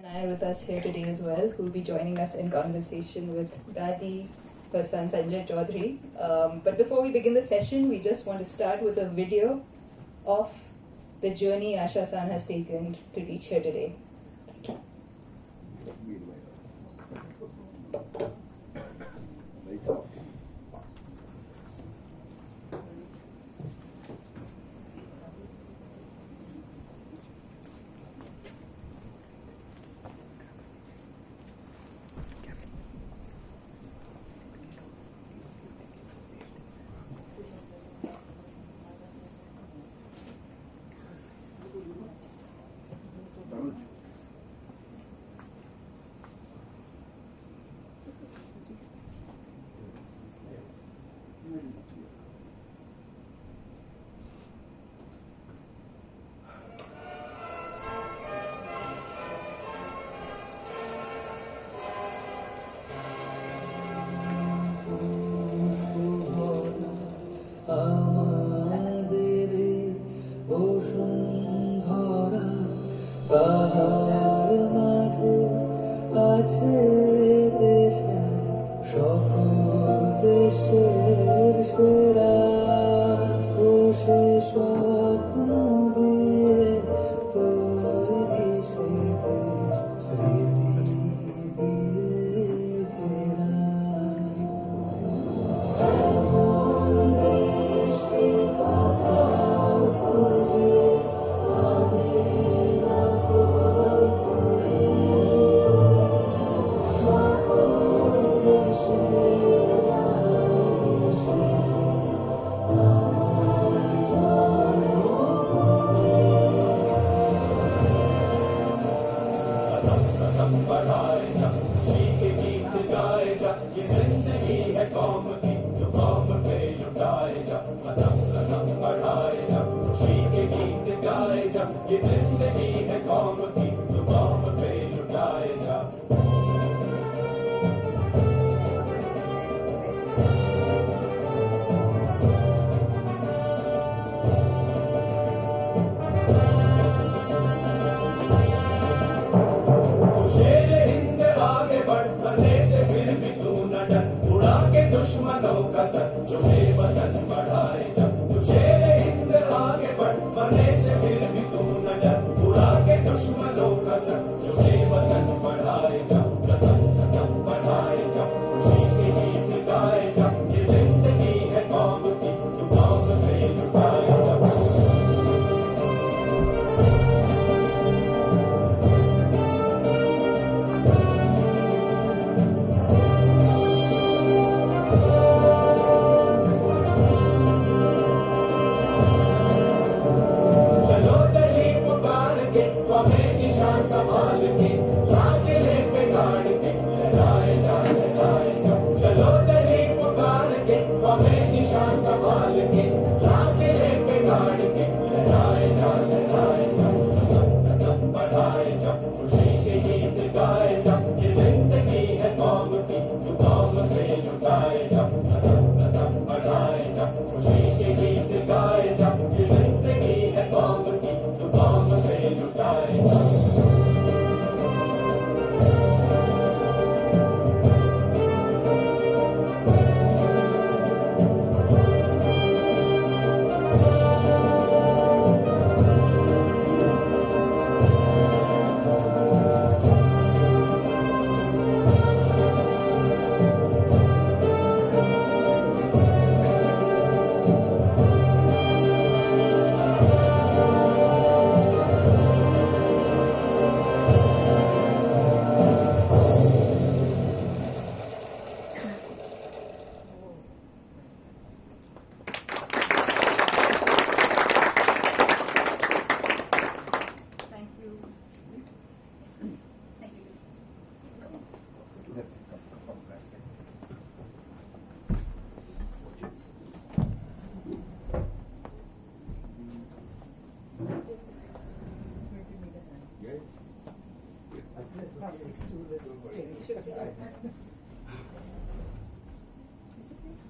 Nair with us here today as well, who will be joining us in conversation with Dadi, her son Sanjay Chaudhary. But before we begin the session, we just want to start with a video of the journey Asha-san has taken to reach here today. Lights off.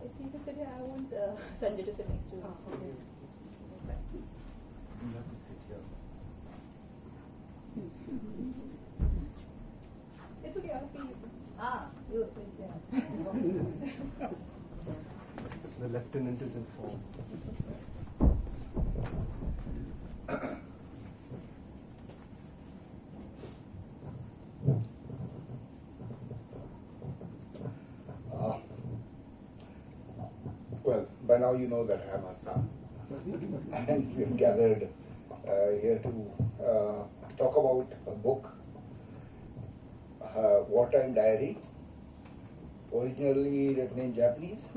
If you could sit here, I want Sanjay to sit next to you. Okay. You have to sit here. the lieutenant is informed. Well, by now you know that I am Asha-san. And we've gathered here to talk about a book, Wartime Diary, originally written in Japanese.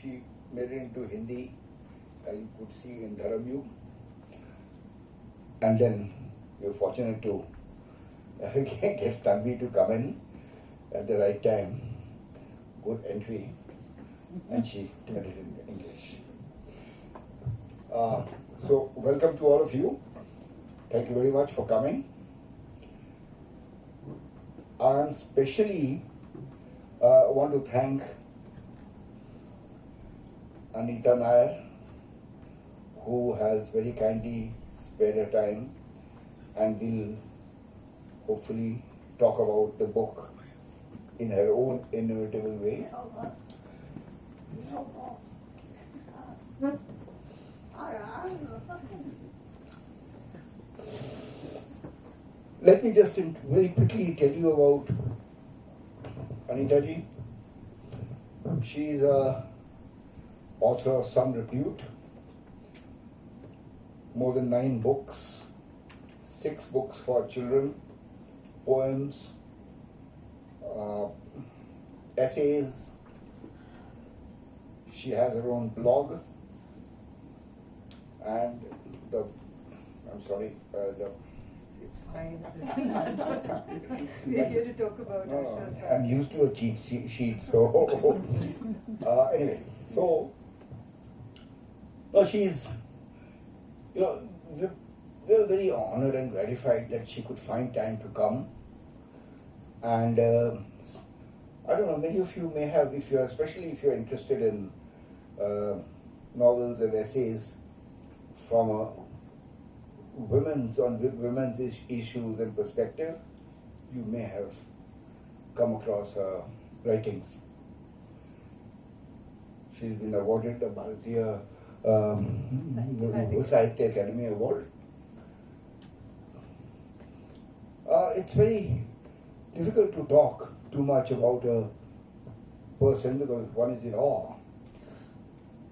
She made it into Hindi, as you could see in Dharamyug. And then we were fortunate to get Tanvi to come in at the right time. Good entry, and she turned it in English. So welcome to all of you. Thank you very much for coming. I especially want to thank Anita Nair, who has very kindly spared her time and will hopefully talk about the book in her own inimitable way. Let me just very quickly tell you about Anita ji. She is a author of some repute, more than 9 books, 6 books for children, poems, essays. She has her own blog, and the It's fine. We're here to talk about Asha-san. I'm used to a cheat sheet, so anyway, so she's, we're very honored and gratified that she could find time to come. And I don't know, many of you may have, especially if you're interested in novels and essays from a women's issues and perspective, you may have come across her writings. She's been awarded the Bharatiya Sahitya Academy Award. It's very difficult to talk too much about a person because one is in awe.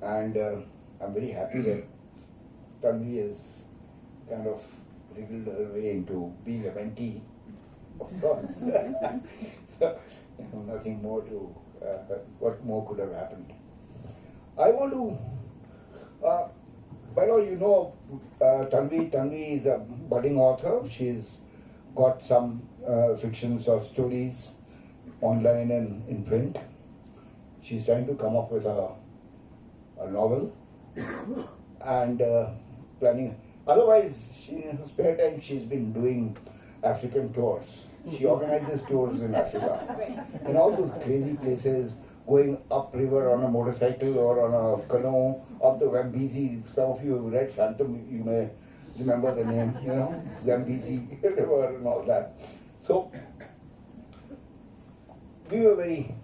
And I'm very happy that Tanvi has kind of wriggled her way into being a mentee of sorts. So, nothing more to, what more could have happened? I want to, by now you know Tanvi. Tanvi is a budding author. She's got some fictions or stories online and in print. She's trying to come up with a novel and planning. Otherwise, in her spare time, she's been doing African tours. She organizes tours in Africa, in all those crazy places, going upriver on a motorcycle or on a canoe, up the Zambezi. Some of you have read Phantom, you may remember the name, Zambezi River and all that. So, we were very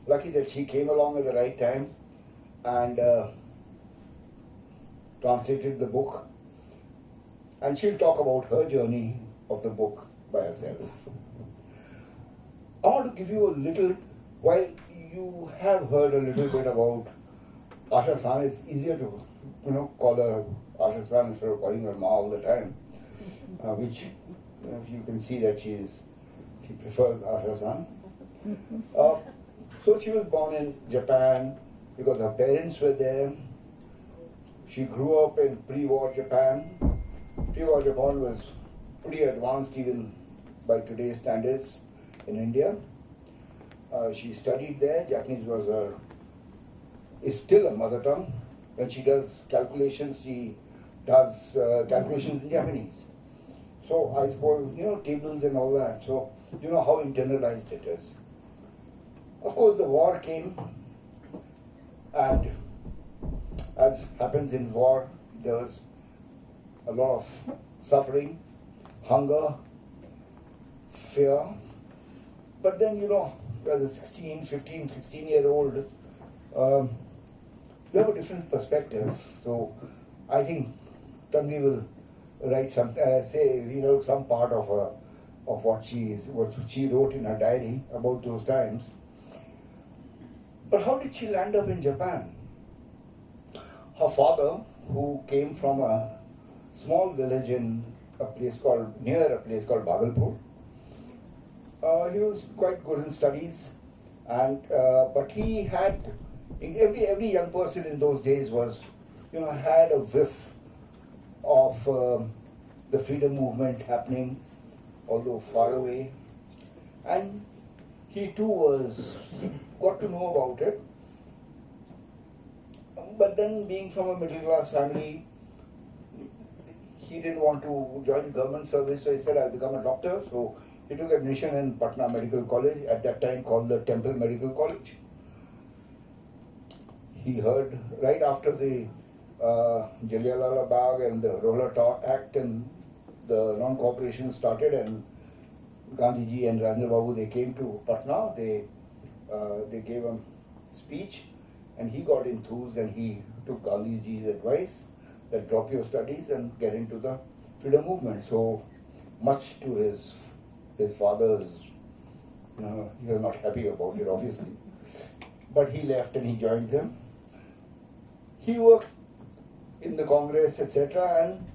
lucky that she came along at the right time and translated the book. And she'll talk about her journey of the book by herself. I want to give you a little, while you have heard a little bit about Asha-san, it's easier to call her Asha-san instead of calling her Ma all the time, which you can see that she prefers Asha-san. So she was born in Japan because her parents were there. She grew up in pre-war Japan. Pre-war Japan was pretty advanced even by today's standards in India. She studied there. Japanese is still a mother tongue. When she does calculations, she does calculations in Japanese. So I suppose, tables and all that. So you know how internalized it is. Of course, the war came, and as happens in war, there was a lot of suffering, hunger, fear. But then, as a 16, 15, 16-year-old, you have a different perspective. So I think Tanvi will write some, read out some part of what she wrote in her diary about those times. But how did she land up in Japan? Her father, who came from a small village in near a place called Bhagalpur, he was quite good in studies, and but he had, every young person in those days was, had a whiff of the freedom movement happening, although far away, and he got to know about it. But then, being from a middle class family, he didn't want to join government service, so he said, I'll become a doctor. So he took admission in Patna Medical College, at that time called the Temple Medical College. He heard right after the Jallianwala Bagh and the Rohilla Act and the non-cooperation started, and Gandhiji and Rajendra Babu, they came to Patna, they gave a speech, and he got enthused and he took Gandhiji's advice that drop your studies and get into the freedom movement. So much to his father's, he was not happy about it, obviously. But he left and he joined them. He worked in the Congress, etc. And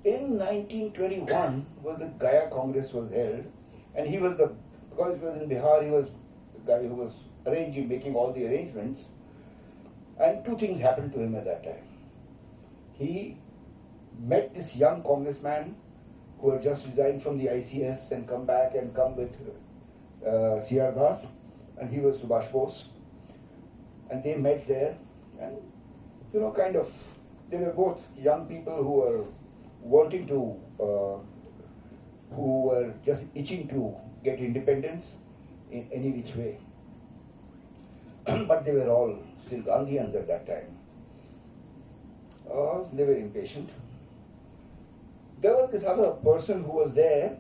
in 1921, the Gaya Congress was held, and because he was in Bihar, he was the guy who was making all the arrangements. And two things happened to him at that time. He met this young congressman who had just resigned from the ICS and come with C.R. Das, and he was Subhash Bose. And they met there, and they were both young people who were wanting to, who were just itching to get independence in any which way. But they were all still Gandhians at that time. They were impatient. There was this other person who was there,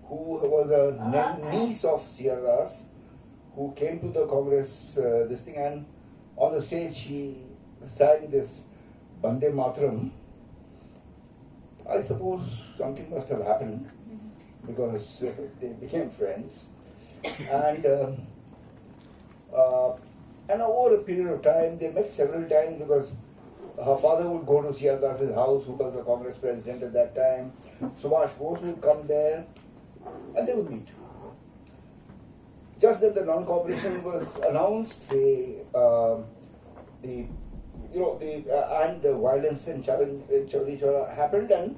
who was a niece of C.R. Das, who came to the Congress, and on the stage she sang this Bande Mataram. I suppose something must have happened, because they became friends. And over a period of time, they met several times, because her father would go to C.R. Das's house, who was the Congress president at that time. Subhash Bose would come there, and they would meet. Just then the non-cooperation was announced, and the violence in Chauri Chaura happened, and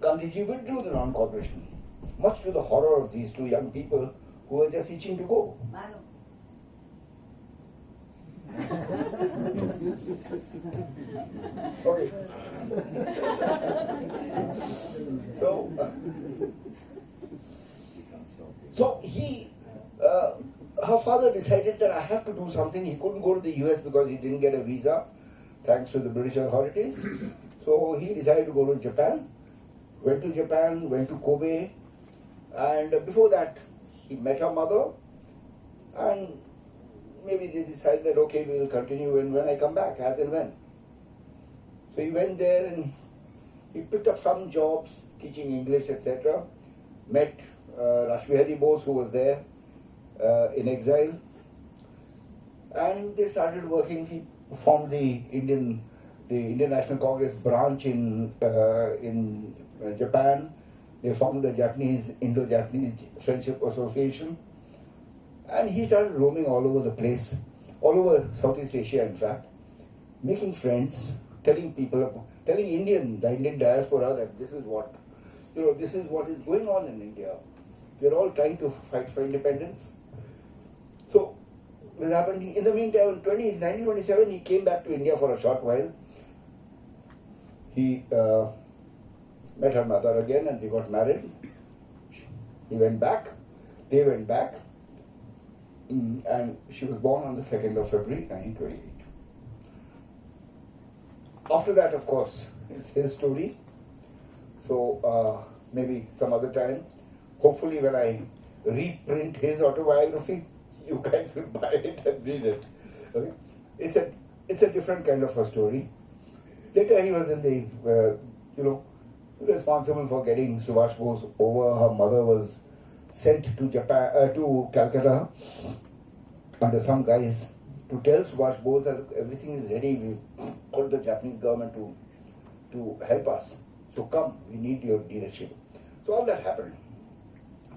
Gandhiji withdrew the non-cooperation, much to the horror of these two young people who were just itching to go. Okay. So he, her father decided that I have to do something. He couldn't go to the US because he didn't get a visa, thanks to the British authorities. So he decided to go to Japan. Went to Kobe, and before that he met her mother, and maybe they decided that, okay, we will continue when I come back, as and when. So he went there and he picked up some jobs, teaching English, etc. Met Rashbihari Bose, who was there in exile. And they started working. He formed the Indian National Congress branch in Japan. They formed the Indo-Japanese Friendship Association. And he started roaming all over the place, all over Southeast Asia, in fact, making friends, telling the Indian diaspora that this is what is going on in India. We are all trying to fight for independence. So this happened. In the meantime, in 1927, he came back to India for a short while. He met her mother again, and they got married. He went back. They went back. And she was born on the 2nd of February 1928. After that, of course, it's his story. So maybe some other time, hopefully when I reprint his autobiography. You guys will buy it and read it. Okay? It's a different kind of a story. Later he was in the, responsible for getting Subhash Bose over. Her mother was sent to Japan, to Calcutta under some guise to tell Subhash Bose that everything is ready. We've got the Japanese government to help us. So come, we need your leadership. So all that happened.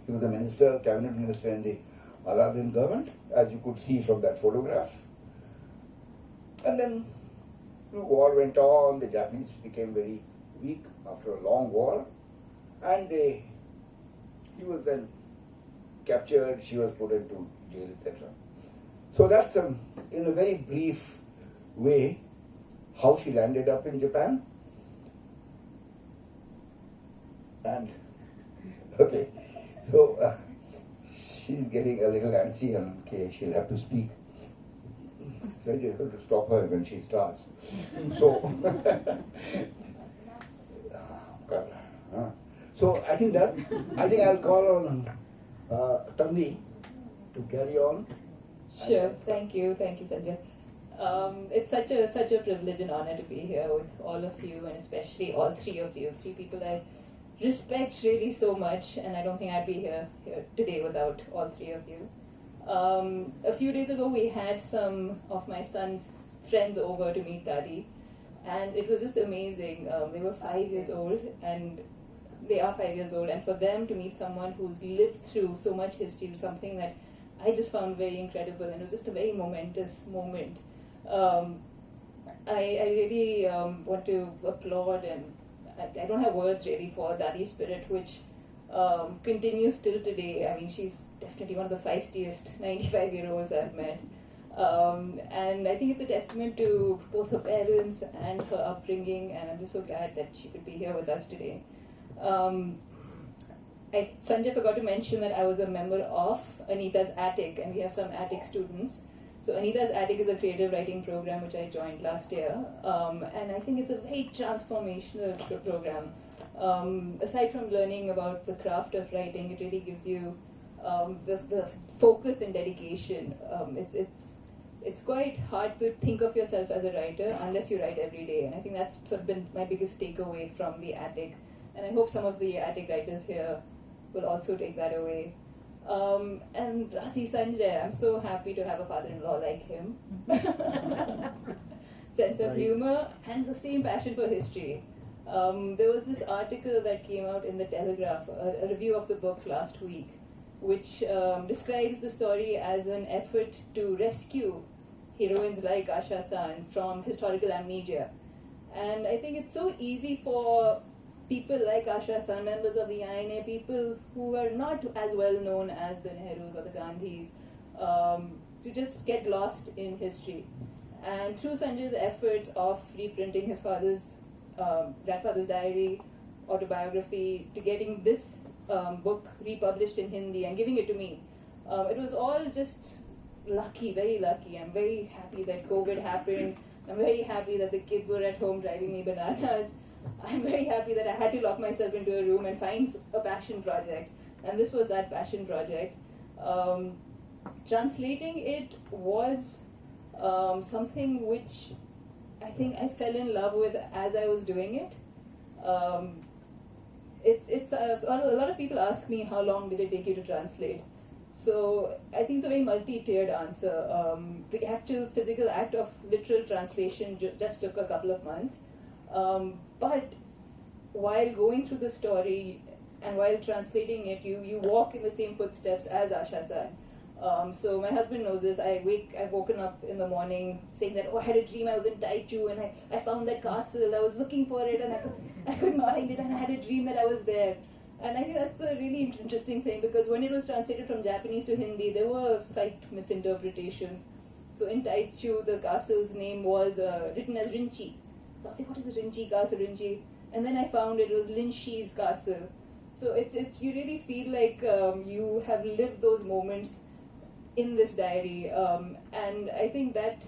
He was a minister, cabinet minister in the Aladdin government, as you could see from that photograph. And then war went on, the Japanese became very weak after a long war, and he was then captured, she was put into jail, etc. So that's, in a very brief way, how she landed up in Japan. And, okay, so she's getting a little antsy and okay, she'll have to speak. So you have to stop her when she starts. So, so I think I'll call on Tanvi to carry on. Sure, thank you, Sanjay. It's such a privilege and honor to be here with all of you, and especially all three of you, three people I respect really so much, and I don't think I'd be here today without all three of you. A few days ago, we had some of my son's friends over to meet Dadi, and it was just amazing. They were 5 years old, and they are 5 years old, and for them to meet someone who's lived through so much history was something that I just found very incredible, and it was just a very momentous moment. I really want to applaud, and I don't have words really for Dadi's spirit, which continues till today. I mean, she's definitely one of the feistiest 95-year-olds I've met. And I think it's a testament to both her parents and her upbringing, and I'm just so glad that she could be here with us today. Sanjay forgot to mention that I was a member of Anita's Attic, and we have some Attic students. So Anita's Attic is a creative writing program which I joined last year, and I think it's a very transformational program. Aside from learning about the craft of writing, it really gives you the focus and dedication. It's quite hard to think of yourself as a writer unless you write every day, and I think that's sort of been my biggest takeaway from the Attic, and I hope some of the Attic writers here will also take that away. And Rasi Sanjay, I'm so happy to have a father-in-law like him. Sense of humor and the same passion for history. There was this article that came out in the Telegraph, a review of the book last week, which describes the story as an effort to rescue heroines like Asha-san from historical amnesia. And I think it's so easy for people like Asha-san, members of the INA, people who are not as well known as the Nehrus or the Gandhis, to just get lost in history. And through Sanjay's efforts of reprinting his grandfather's diary, autobiography, to getting this book republished in Hindi and giving it to me, it was all just lucky, very lucky. I'm very happy that COVID happened. I'm very happy that the kids were at home driving me bananas. I'm very happy that I had to lock myself into a room and find a passion project, and this was that passion project. Translating it was something which I think I fell in love with as I was doing it. A lot of people ask me how long did it take you to translate. So I think it's a very multi-tiered answer. The actual physical act of literal translation just took a couple of months. But while going through the story and while translating it, you walk in the same footsteps as Asha-san. So my husband knows this. I've woken up in the morning saying that, I had a dream I was in Taichu and I found that castle. I was looking for it and I couldn't find it, and I had a dream that I was there. And I think that's the really interesting thing, because when it was translated from Japanese to Hindi, there were slight misinterpretations. So in Taichu, the castle's name was written as Rinchi. So I was like, what is the Rinchi castle, Rinchi? And then I found it was Linshi's castle. So it's you really feel like you have lived those moments in this diary, and I think that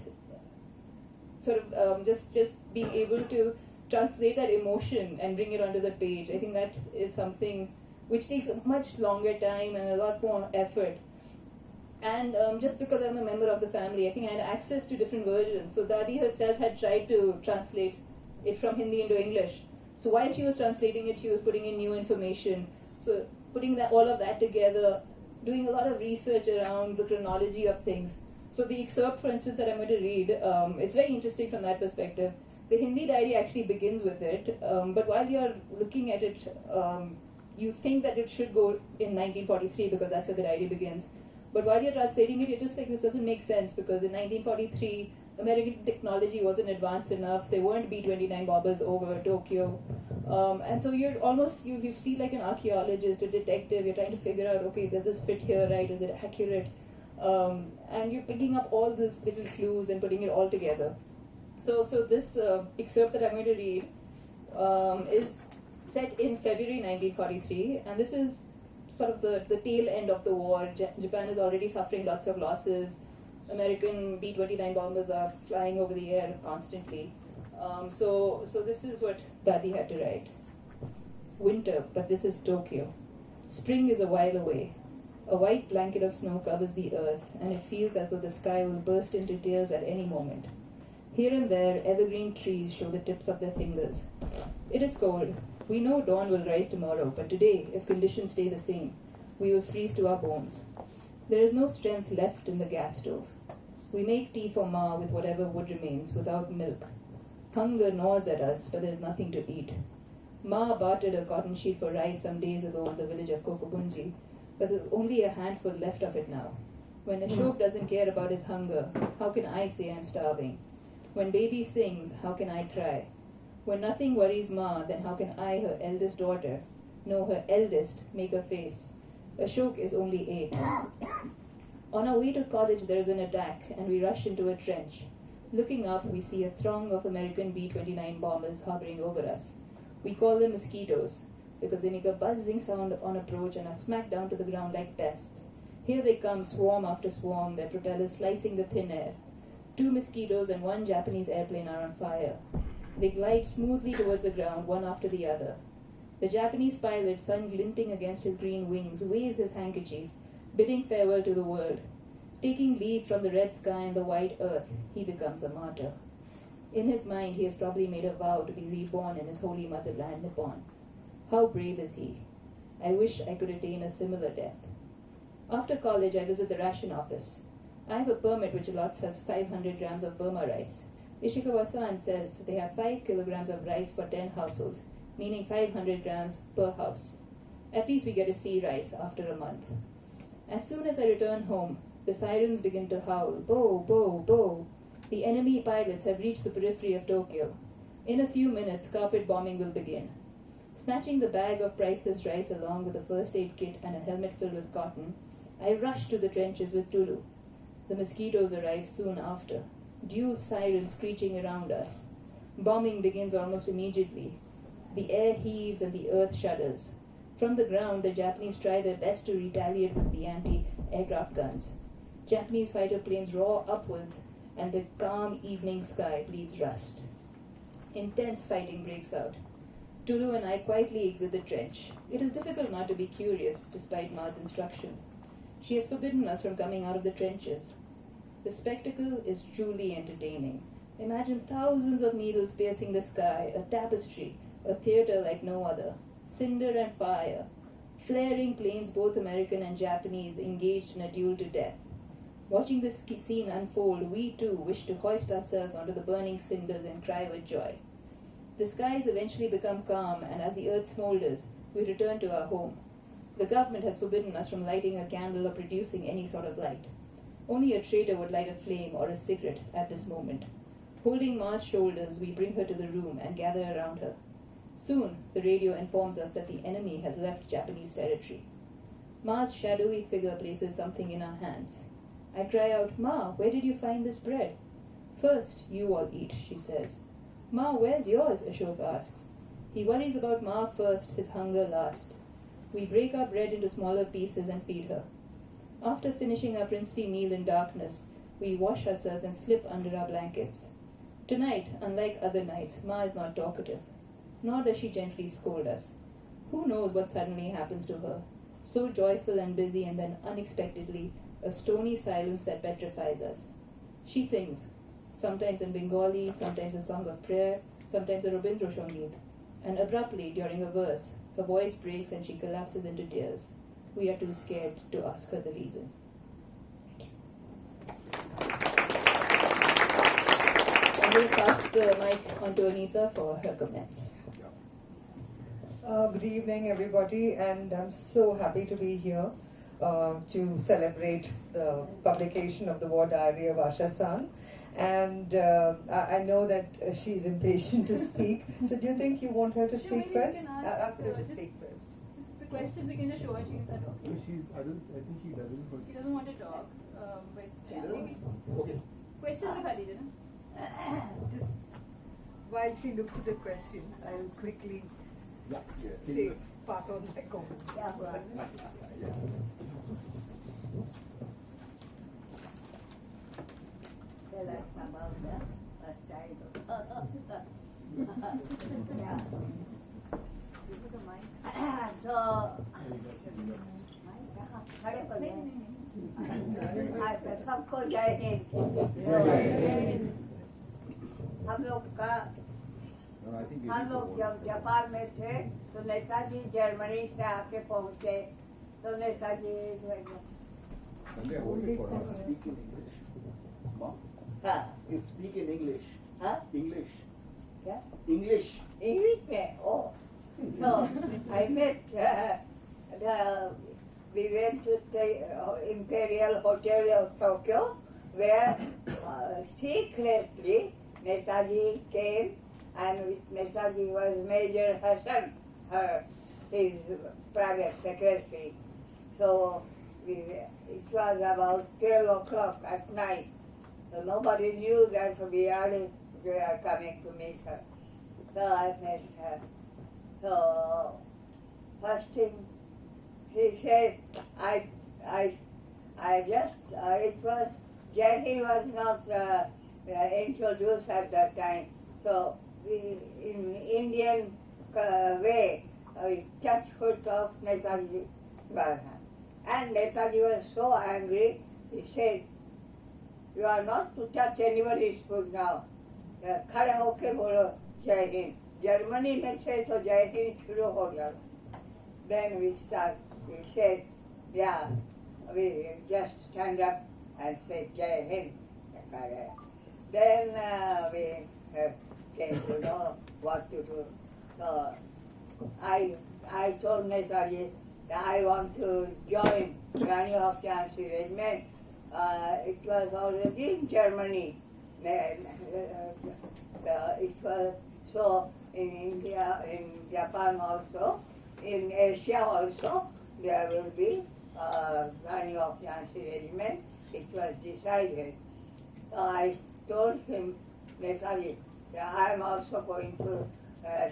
sort of just being able to translate that emotion and bring it onto the page, I think that is something which takes a much longer time and a lot more effort. And just because I'm a member of the family, I think I had access to different versions. So Dadi herself had tried to translate it from Hindi into English. So while she was translating it, she was putting in new information. So putting all of that together, doing a lot of research around the chronology of things. So the excerpt, for instance, that I'm going to read, it's very interesting from that perspective. The Hindi diary actually begins with it, but while you're looking at it, you think that it should go in 1943 because that's where the diary begins. But while you're translating it, you're just like, this doesn't make sense because in 1943, American technology wasn't advanced enough. There weren't B-29 bombers over Tokyo. And so you're almost, you feel like an archaeologist, a detective. You're trying to figure out, okay, does this fit here, right? Is it accurate? And you're picking up all these little clues and putting it all together. So this excerpt that I'm going to read is set in February 1943, and this is sort of the tail end of the war. Japan is already suffering lots of losses. American B-29 bombers are flying over the air constantly. So this is what Dadi had to write. Winter, but this is Tokyo. Spring is a while away. A white blanket of snow covers the earth, and it feels as though the sky will burst into tears at any moment. Here and there, evergreen trees show the tips of their fingers. It is cold. We know dawn will rise tomorrow, but today, if conditions stay the same, we will freeze to our bones. There is no strength left in the gas stove. We make tea for Ma with whatever wood remains, without milk. Hunger gnaws at us, but there is nothing to eat. Ma bartered a cotton sheet for rice some days ago in the village of Kokobunji, but there is only a handful left of it now. When Ashok doesn't care about his hunger, how can I say I'm starving? When baby sings, how can I cry? When nothing worries Ma, then how can I, her eldest daughter, no, her eldest, make a face? Ashok is only 8. On our way to college, there is an attack, and we rush into a trench. Looking up, we see a throng of American B-29 bombers hovering over us. We call them mosquitoes, because they make a buzzing sound on approach and are smacked down to the ground like pests. Here they come, swarm after swarm, their propellers slicing the thin air. 2 mosquitoes and 1 Japanese airplane are on fire. They glide smoothly towards the ground, one after the other. The Japanese pilot, sun glinting against his green wings, waves his handkerchief, bidding farewell to the world. Taking leave from the red sky and the white earth, he becomes a martyr. In his mind, he has probably made a vow to be reborn in his holy motherland, Nippon. How brave is he? I wish I could attain a similar death. After college, I visit the ration office. I have a permit which allots us 500 grams of Burma rice. Ishikawa-san says they have 5 kilograms of rice for 10 households, meaning 500 grams per house. At least we get to see rice after a month. As soon as I return home, the sirens begin to howl, bo, bo, bo. The enemy pilots have reached the periphery of Tokyo. In a few minutes, carpet bombing will begin. Snatching the bag of priceless rice along with a first aid kit and a helmet filled with cotton, I rush to the trenches with Tulu. The mosquitoes arrive soon after. Dual sirens screeching around us. Bombing begins almost immediately. The air heaves and the earth shudders. From the ground, the Japanese try their best to retaliate with the anti-aircraft guns. Japanese fighter planes roar upwards, and the calm evening sky bleeds rust. Intense fighting breaks out. Tulu and I quietly exit the trench. It is difficult not to be curious, despite Ma's instructions. She has forbidden us from coming out of the trenches. The spectacle is truly entertaining. Imagine thousands of needles piercing the sky, a tapestry, a theater like no other. Cinder and fire. Flaring planes, both American and Japanese, engaged in a duel to death. Watching this scene unfold, we too wish to hoist ourselves onto the burning cinders and cry with joy. The skies eventually become calm, and as the earth smolders, we return to our home. The government has forbidden us from lighting a candle or producing any sort of light. Only a traitor would light a flame or a cigarette at this moment. Holding Ma's shoulders, we bring her to the room and gather around her. Soon, the radio informs us that the enemy has left Japanese territory. Ma's shadowy figure places something in our hands. I cry out, "Ma, where did you find this bread?" "First, you all eat," she says. "Ma, where's yours?" Ashok asks. He worries about Ma first, his hunger last. We break our bread into smaller pieces and feed her. After finishing our princely meal in darkness, we wash ourselves and slip under our blankets. Tonight, unlike other nights, Ma is not talkative. Nor does she gently scold us. Who knows what suddenly happens to her? So joyful and busy, and then unexpectedly, a stony silence that petrifies us. She sings, sometimes in Bengali, sometimes a song of prayer, sometimes a Rabindra Sangeet. And abruptly, during a verse, her voice breaks and she collapses into tears. We are too scared to ask her the reason. I will pass the mic on to Anita for her comments. Good evening, everybody, and I'm so happy to be here to celebrate the publication of the War Diary of Asha-san. And I know that she's impatient to speak. So, do you think you want her to speak first? Ask her to speak first. The questions you can just show her. She can start talking. I think she doesn't. She doesn't want to talk. But She doesn't? Okay. questions दिखा दीजिए ना. Just while she looks at the questions, I'll quickly Yeah. pass on my comment. Tell us about the first time. Yeah. So, खड़े पर सबको जय हिंद. हम लोग जब जापान में थे तो नेताजी जर्मनी से आके पहुंचे तो नेताजी हाँ You speak in English. हाँ English. क्या English. English में oh so I met we went to the Imperial Hotel of Tokyo where secretly Netaji came and with Netaji was Major Hassan, his private secretary. So it was about 12 o'clock at night. So nobody knew that we are coming to meet her. So I met her. So first thing she said, it was, Jai was not introduced at that time. So we, in Indian way, we touched foot of Netaji Bharata. And Netaji was so angry, he said, you are not to touch anybody's foot now. खड़े होके बोलो जय Hind. Germany में थे तो जय हिंद शुरू हो गया. Then we said, yeah, we just stand up and say Jai Hind. Then we came to know what to do. So I told Netaji that I want to join Rani of Jhansi Regiment. It was already in Germany. It was so in India, in Japan also, in Asia also, there will be Rani of Jhansi Regiment. It was decided. So I told him, Netaji, that I am also going to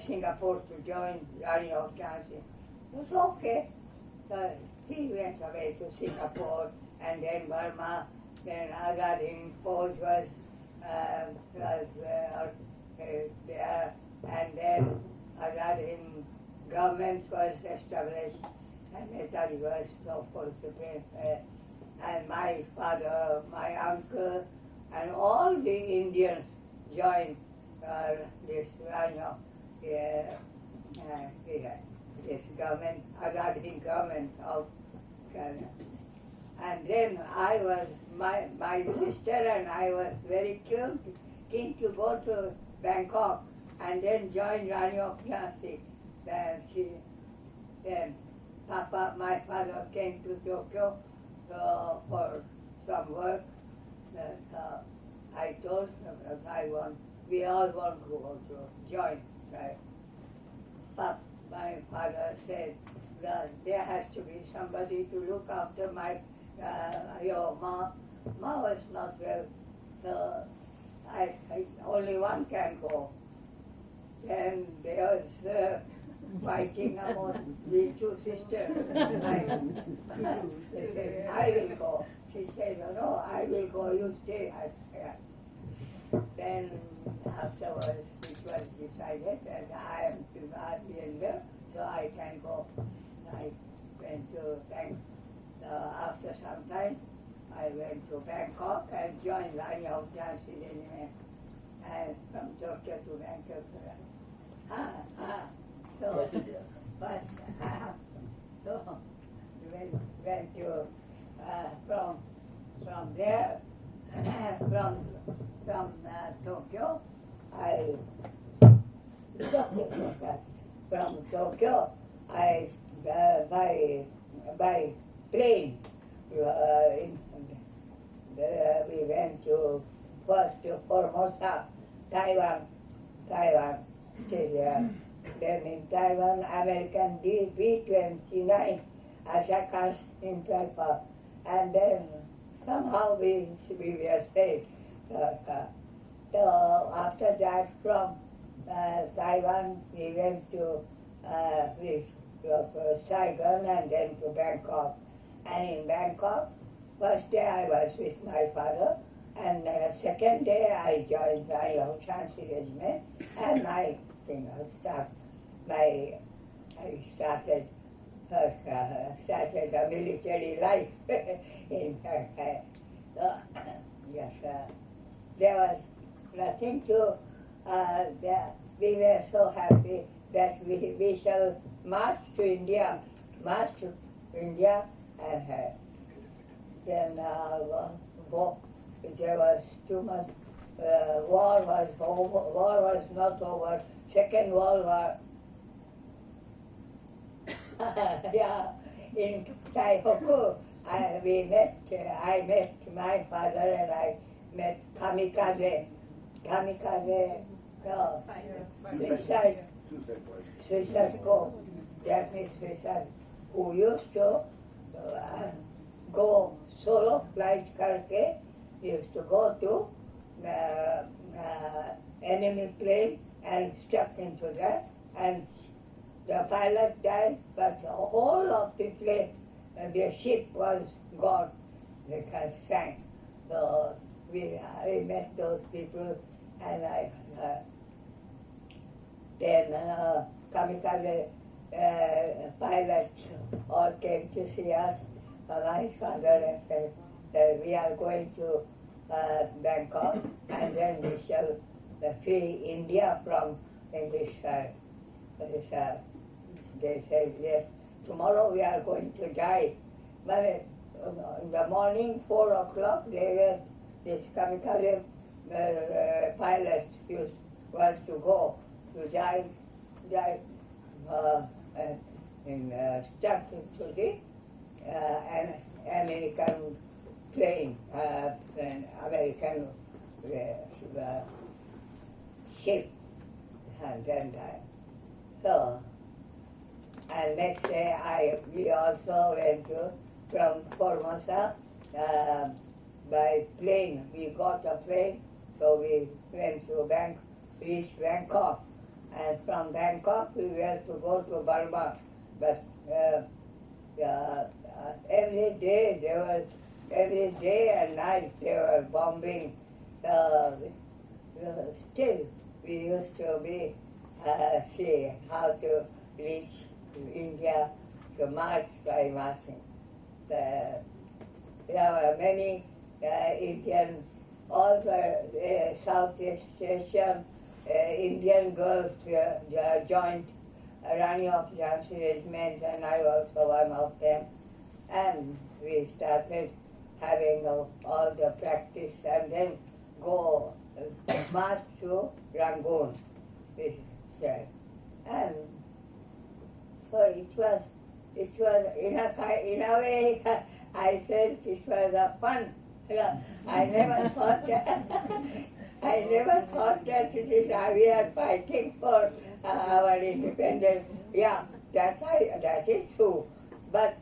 Singapore to join Rani of Jhansi. It was okay. So he went away to Singapore and then Burma. Then Azad Hind Fauj was there, and then Azad Hind government was established, and Netaji was, of course, supreme. And my father, my uncle, and all the Indians joined this this government, Azad Hind government of Canada. And then I was, my sister and I was very keen to go to Bangkok and then join Rani of Jhansi. Then Papa, my father, came to Tokyo for some work. I told him that we all want to go to join. Right? But my father said that there has to be somebody to look after your ma. Ma was not well, so only one can go. Then there was fighting among the two sisters. I will go. She said, no, I will go, you stay. Then afterwards it was decided that I am to be younger, so so I can go. I went to after some time, I went to Bangkok and joined Line of Jhansi Regiment, and from Tokyo to Bangkok. So, but, so went to from there from Tokyo, from Tokyo, I by plane. We went to first to Formosa, Taiwan, still there. Then in Taiwan, American B-29, Asha-san in platform. And then somehow we were safe. So after that, from Taiwan, we went to Saigon and then to Bangkok. And in Bangkok, first day I was with my father, and second day I joined my Jhansi Regiment, and I started a military life. Yes, there was nothing to. We were so happy that we shall march to India, and then there was too much. War was over. War was not over. Second World War. Yeah, in Taihoku, I met my father and I met Kamikaze, no, suicide co, Japanese suicide, who used to go solo flight karke, used to go to enemy plane and stuck into that, and the pilot died, but the whole of the plane, the ship was gone. They sank. So I met those people, and then kamikaze pilots all came to see us. My father and said that we are going to Bangkok, and then we shall free India from English. They said, yes, tomorrow we are going to die. But in the morning, 4 o'clock, this kamikaze pilot was to go to die stuck into the American plane, American ship, and then died. So, and next day we also went from Formosa by plane. We got a plane, so we went to reached Bangkok. And from Bangkok we were to go to Burma. But every day and night they were bombing. Still, we used to see how to reach India, to march by marching. There were many Indian, all the Southeast Asian Indian girls joined Rani of Jhansi Regiment, and I was one of them. And we started having all the practice, and then go march to Rangoon. And so it was in a way I felt it was a fun. I never thought that we are fighting for our independence. Yeah, that is true. But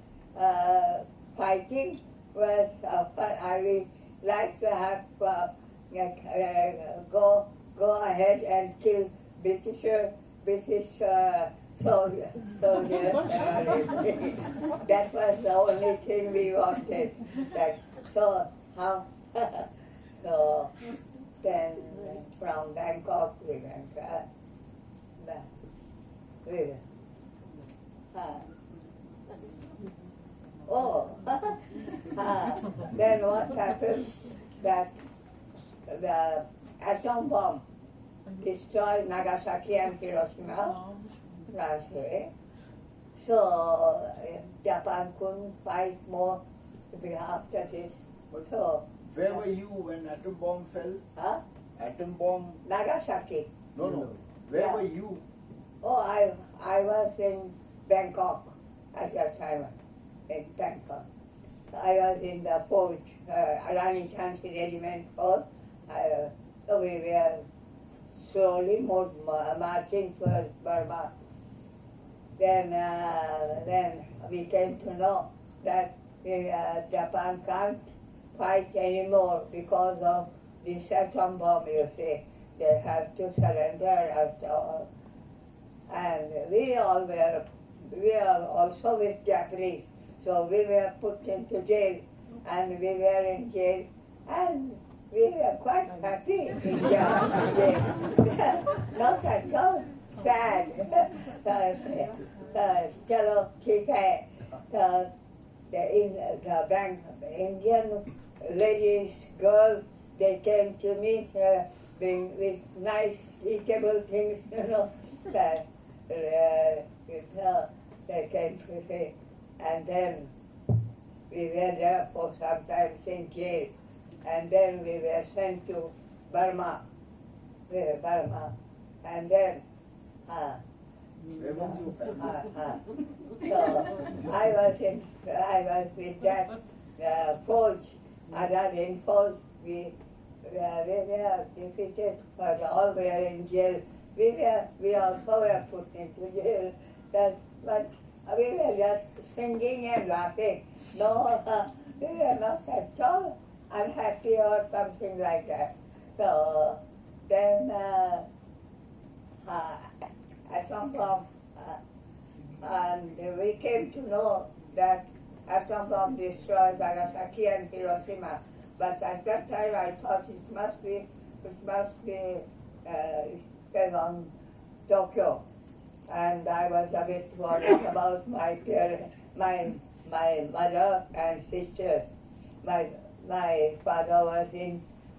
fighting was fun. I would like to have go ahead and kill British soldiers. That was the only thing we wanted. So then from Bangkok we went Oh, then what happened? That the atom bomb destroyed Nagasaki and Hiroshima last year. So Japan couldn't fight more after this. So Where were you when atom bomb fell? huh? Atom bomb? Nagasaki. No. Where Yeah. were you? Oh, I was in Bangkok at that time. In Bangkok, I was in the forge, Rani Chansi Regiment force. So we were slowly marching towards Burma. Then we came to know that Japan can't fight anymore because of this atom bomb, you see. They have to surrender after all. And we are also with Japanese. So we were put into jail, and we were in jail, and we were quite happy in jail. Not at all sad. Chalo, theek hai. The Indian ladies, girls, they came to me with nice eatable things, they came to me. And then we were there for some time in jail. And then we were sent to Burma. And then Where was your family? so I was with that forge. Other than forge, we were defeated, but all were in jail. We also were put into jail. But we were just singing and laughing. No, we were not at all unhappy or something like that. So then atom bomb, and we came to know that atom bomb destroyed Nagasaki and Hiroshima. But at that time I thought it must be on Tokyo. And I was a bit worried about my parents, my mother and sisters. My father was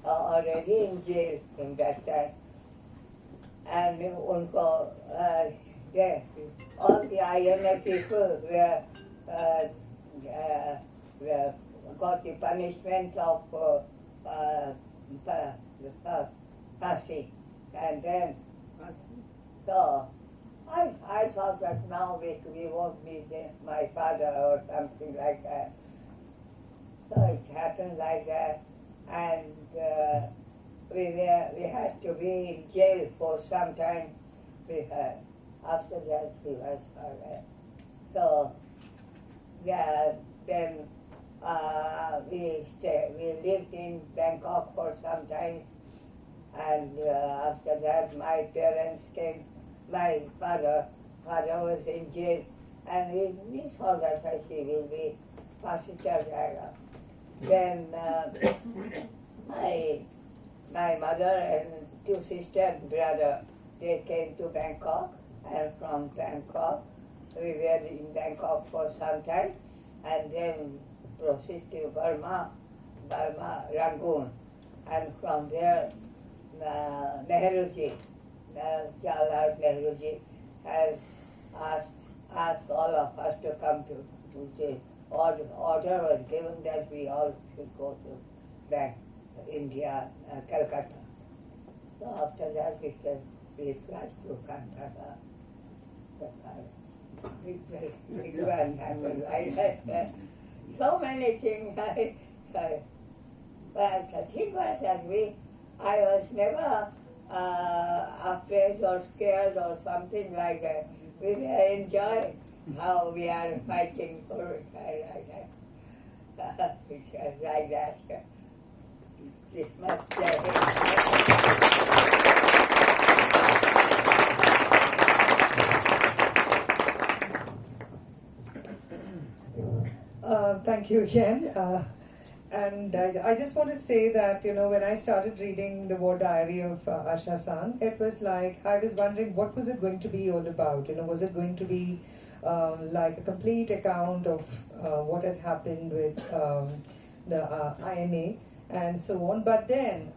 already in jail in that time. And unko, all the INA people were got the punishment of Pasi. And then, so I thought that now we won't meet my father or something like that. So it happened like that, and we had to be in jail for some time. After that we was alright. So yeah, then we lived in Bangkok for some time, and after that my parents came. My father was in jail, and we thought that he will be Pastor Jaga. Then my mother and two sisters and brother, they came to Bangkok, and from Bangkok, we were in Bangkok for some time, and then proceed to Burma, Rangoon, and from there, Nehruji, Jawaharlal Nehruji has asked all of us to come to the order was given that we all should go to India, Calcutta. So after that we fly to Calcutta. Big one happened like that. So many things. But the thing was that I was never afraid or scared or something like that. We enjoy how we are fighting for it like that. Like that. This much. Thank you again. And I just want to say that, when I started reading the War Diary of Asha-san, it was like, I was wondering what was it going to be all about? Was it going to be like a complete account of what had happened with the INA and so on. But then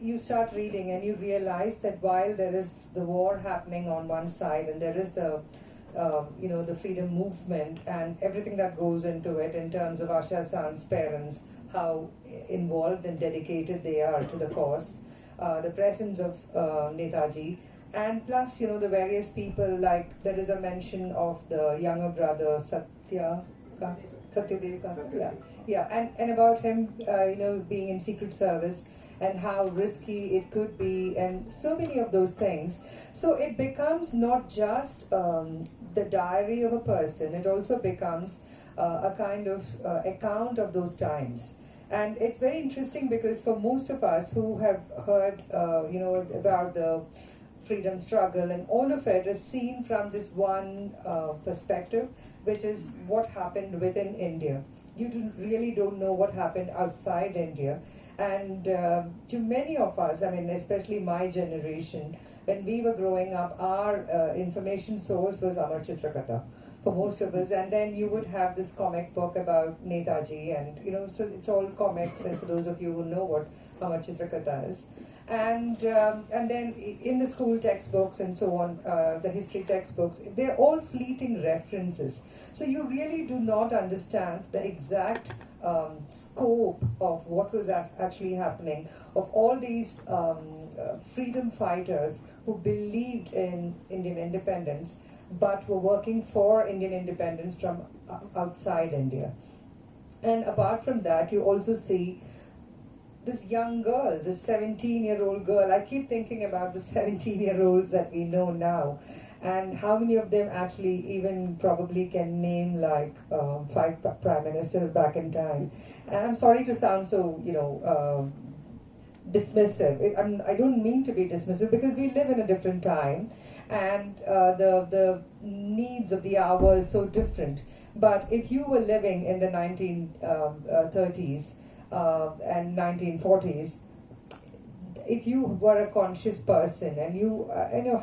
you start reading and you realize that while there is the war happening on one side and there is the the freedom movement and everything that goes into it in terms of Asha-san's parents, how involved and dedicated they are to the cause, the presence of Netaji, and plus, the various people, like there is a mention of the younger brother, Satyadeva, and about him, being in secret service and how risky it could be, and so many of those things. So it becomes not just the diary of a person; it also becomes a kind of account of those times. And it's very interesting because for most of us who have heard, about the freedom struggle and all of it is seen from this one perspective, which is what happened within India. You really don't know what happened outside India. And to many of us, I mean, especially my generation, when we were growing up, our information source was Amar Chitrakatha for most of us. And then you would have this comic book about Netaji, and so it's all comics. And for those of you who know what Amar Chitrakatha is, and then in the school textbooks and so on, the history textbooks, they're all fleeting references. So you really do not understand the exact scope of what was actually happening, of all these freedom fighters who believed in Indian independence but were working for Indian independence from outside India. And apart from that, you also see this young girl, this 17-year-old girl. I keep thinking about the 17-year-olds that we know now, and how many of them actually even probably can name like 5 prime ministers back in time. And I'm sorry to sound so, dismissive. I don't mean to be dismissive because we live in a different time, and the needs of the hour is so different. But if you were living in the 1930s and 1940s, if you were a conscious person and you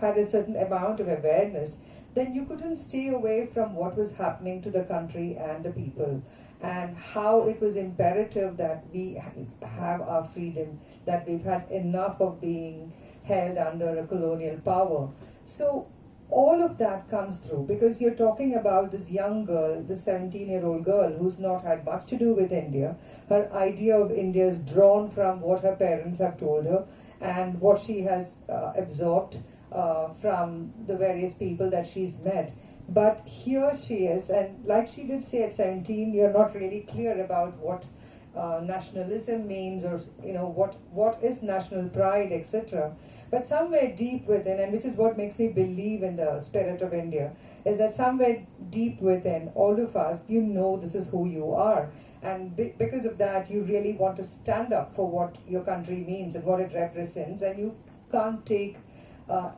had a certain amount of awareness, then you couldn't stay away from what was happening to the country and the people, and how it was imperative that we have our freedom, that we've had enough of being held under a colonial power. So all of that comes through, because you're talking about this young girl, this 17-year-old girl who's not had much to do with India. Her idea of India is drawn from what her parents have told her and what she has absorbed from the various people that she's met. But here she is, and like she did say at 17, you're not really clear about what nationalism means, or what is national pride, etc. But somewhere deep within, and which is what makes me believe in the spirit of India, is that somewhere deep within all of us, this is who you are. And because of that, you really want to stand up for what your country means and what it represents, and you can't take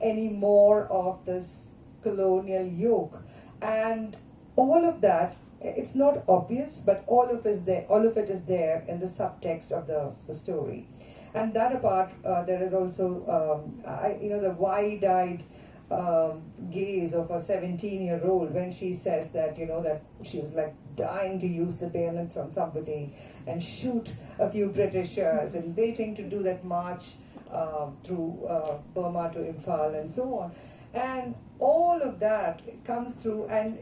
any more of this colonial yoke. And all of that, it's not obvious, but all of it is there in the subtext of the story. And that apart, there is also the wide-eyed gaze of a 17-year-old when she says that that she was like dying to use the bayonets on somebody and shoot a few Britishers, and waiting to do that march through Burma to Imphal and so on. And all of that comes through, and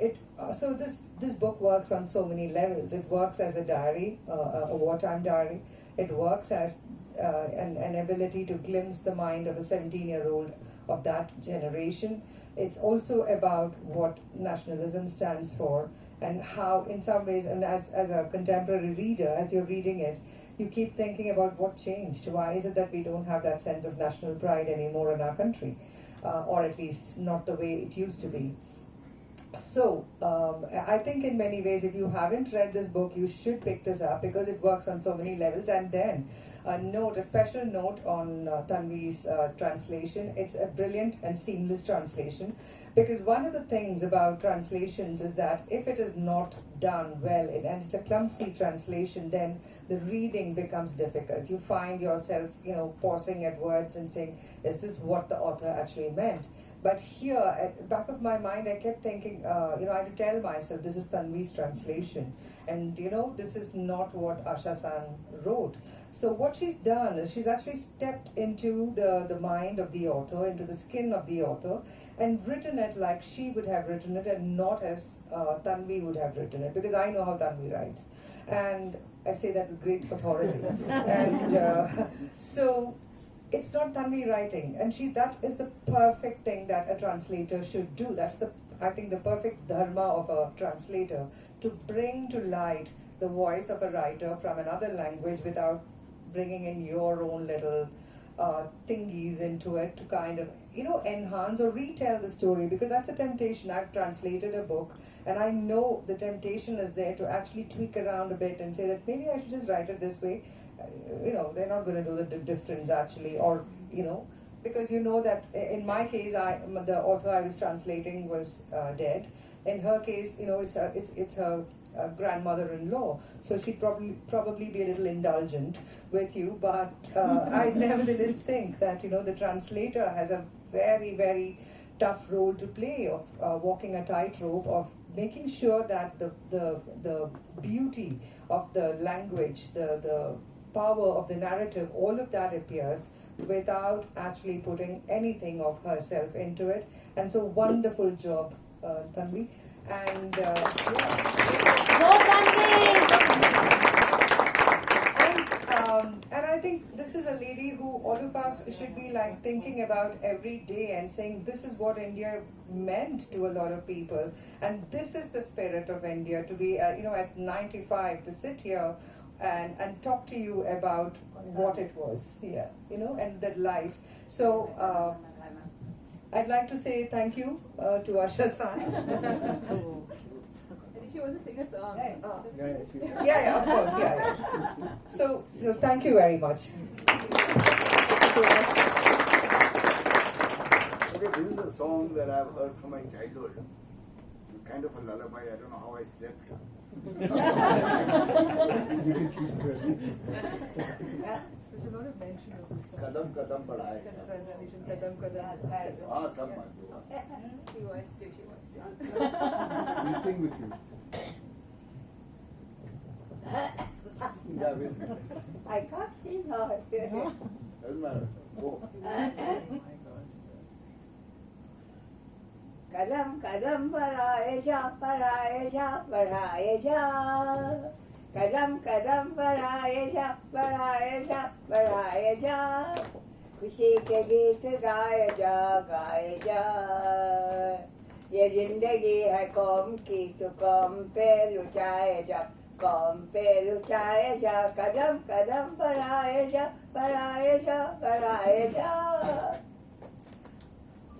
so this book works on so many levels. It works as a diary, a wartime diary. It works as an ability to glimpse the mind of a 17-year-old of that generation. It's also about what nationalism stands for, and how, in some ways, and as a contemporary reader, as you're reading it, you keep thinking about what changed. Why is it that we don't have that sense of national pride anymore in our country? Or at least not the way it used to be. So, I think in many ways, if you haven't read this book, you should pick this up, because it works on so many levels. And then a special note on Tanvi's translation. It's a brilliant and seamless translation, because one of the things about translations is that if it is not done well, and it's a clumsy translation, then the reading becomes difficult. You find yourself, pausing at words and saying, is this what the author actually meant? But here, at the back of my mind, I kept thinking, I had to tell myself, this is Tanvi's translation. And, this is not what Asha-san wrote. So what she's done is she's actually stepped into the mind of the author, into the skin of the author, and written it like she would have written it and not as Tanvi would have written it, because I know how Tanvi writes. And I say that with great authority. And so it's not Tanvi writing, and that is the perfect thing that a translator should do. That's I think the perfect dharma of a translator, to bring to light the voice of a writer from another language without bringing in your own little thingies into it to kind of enhance or retell the story, because that's a temptation. I've translated a book and I know the temptation is there to actually tweak around a bit and say that maybe I should just write it this way. They're not going to do the difference actually, or because that in my case, the author I was translating was dead. In her case, it's her grandmother-in-law, so she'd probably be a little indulgent with you. But I nevertheless think that the translator has a very, very tough role to play of walking a tightrope, of making sure that the beauty of the language, the power of the narrative, all of that appears without actually putting anything of herself into it. And so wonderful job, Tanvi. And and I think this is a lady who all of us should be like thinking about every day and saying, this is what India meant to a lot of people, and this is the spirit of India, to be at 95, to sit here and talk to you about what it was here, and that life. So I'd like to say thank you to Asha-san. She wants to sing a song. Yeah, of course, yeah. So thank you very much. Okay, this is a song that I've heard from my childhood. Kind of a lullaby. I don't know how I slept. You can sleep through it. There's a lot of mention of this song. Kadam kadam padhaaye. Translation, kadam kadam. Sab maan lo. She wants to. We'll sing with you. Yeah, we'll sing. I can't sing now. Doesn't matter. Go. कदम कदम बढ़ाए जा बढ़ाए जा बढ़ाए जा कदम कदम बढ़ाए जा बढ़ाए जा बढ़ाए जा खुशी के गीत गाए जा ये जिंदगी है कौम की तो कौम पे लुटाए जा कदम कदम बढ़ाए जा बढ़ाए जा बढ़ाए जा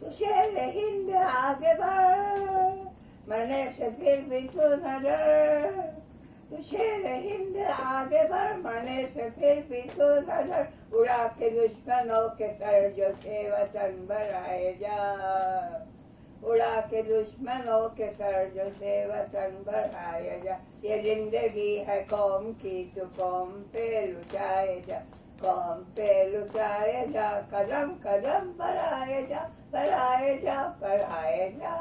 तो शेर हिंद आगे बढ़ मरने से फिर भी तो न डर तो शेर हिंद आगे बढ़ मरने से फिर भी तो न डर उड़ा के दुश्मनों के सर जो थे वतन बढ़ाए जा उड़ा के दुश्मनों के सर जो थे वतन बढ़ाए जा ये जिंदगी है कौम की तो कौम पे लुटाए जा कौम पे लुटाए जा कदम कदम बढ़ाए जा बढ़ाए जा बढ़ाए जा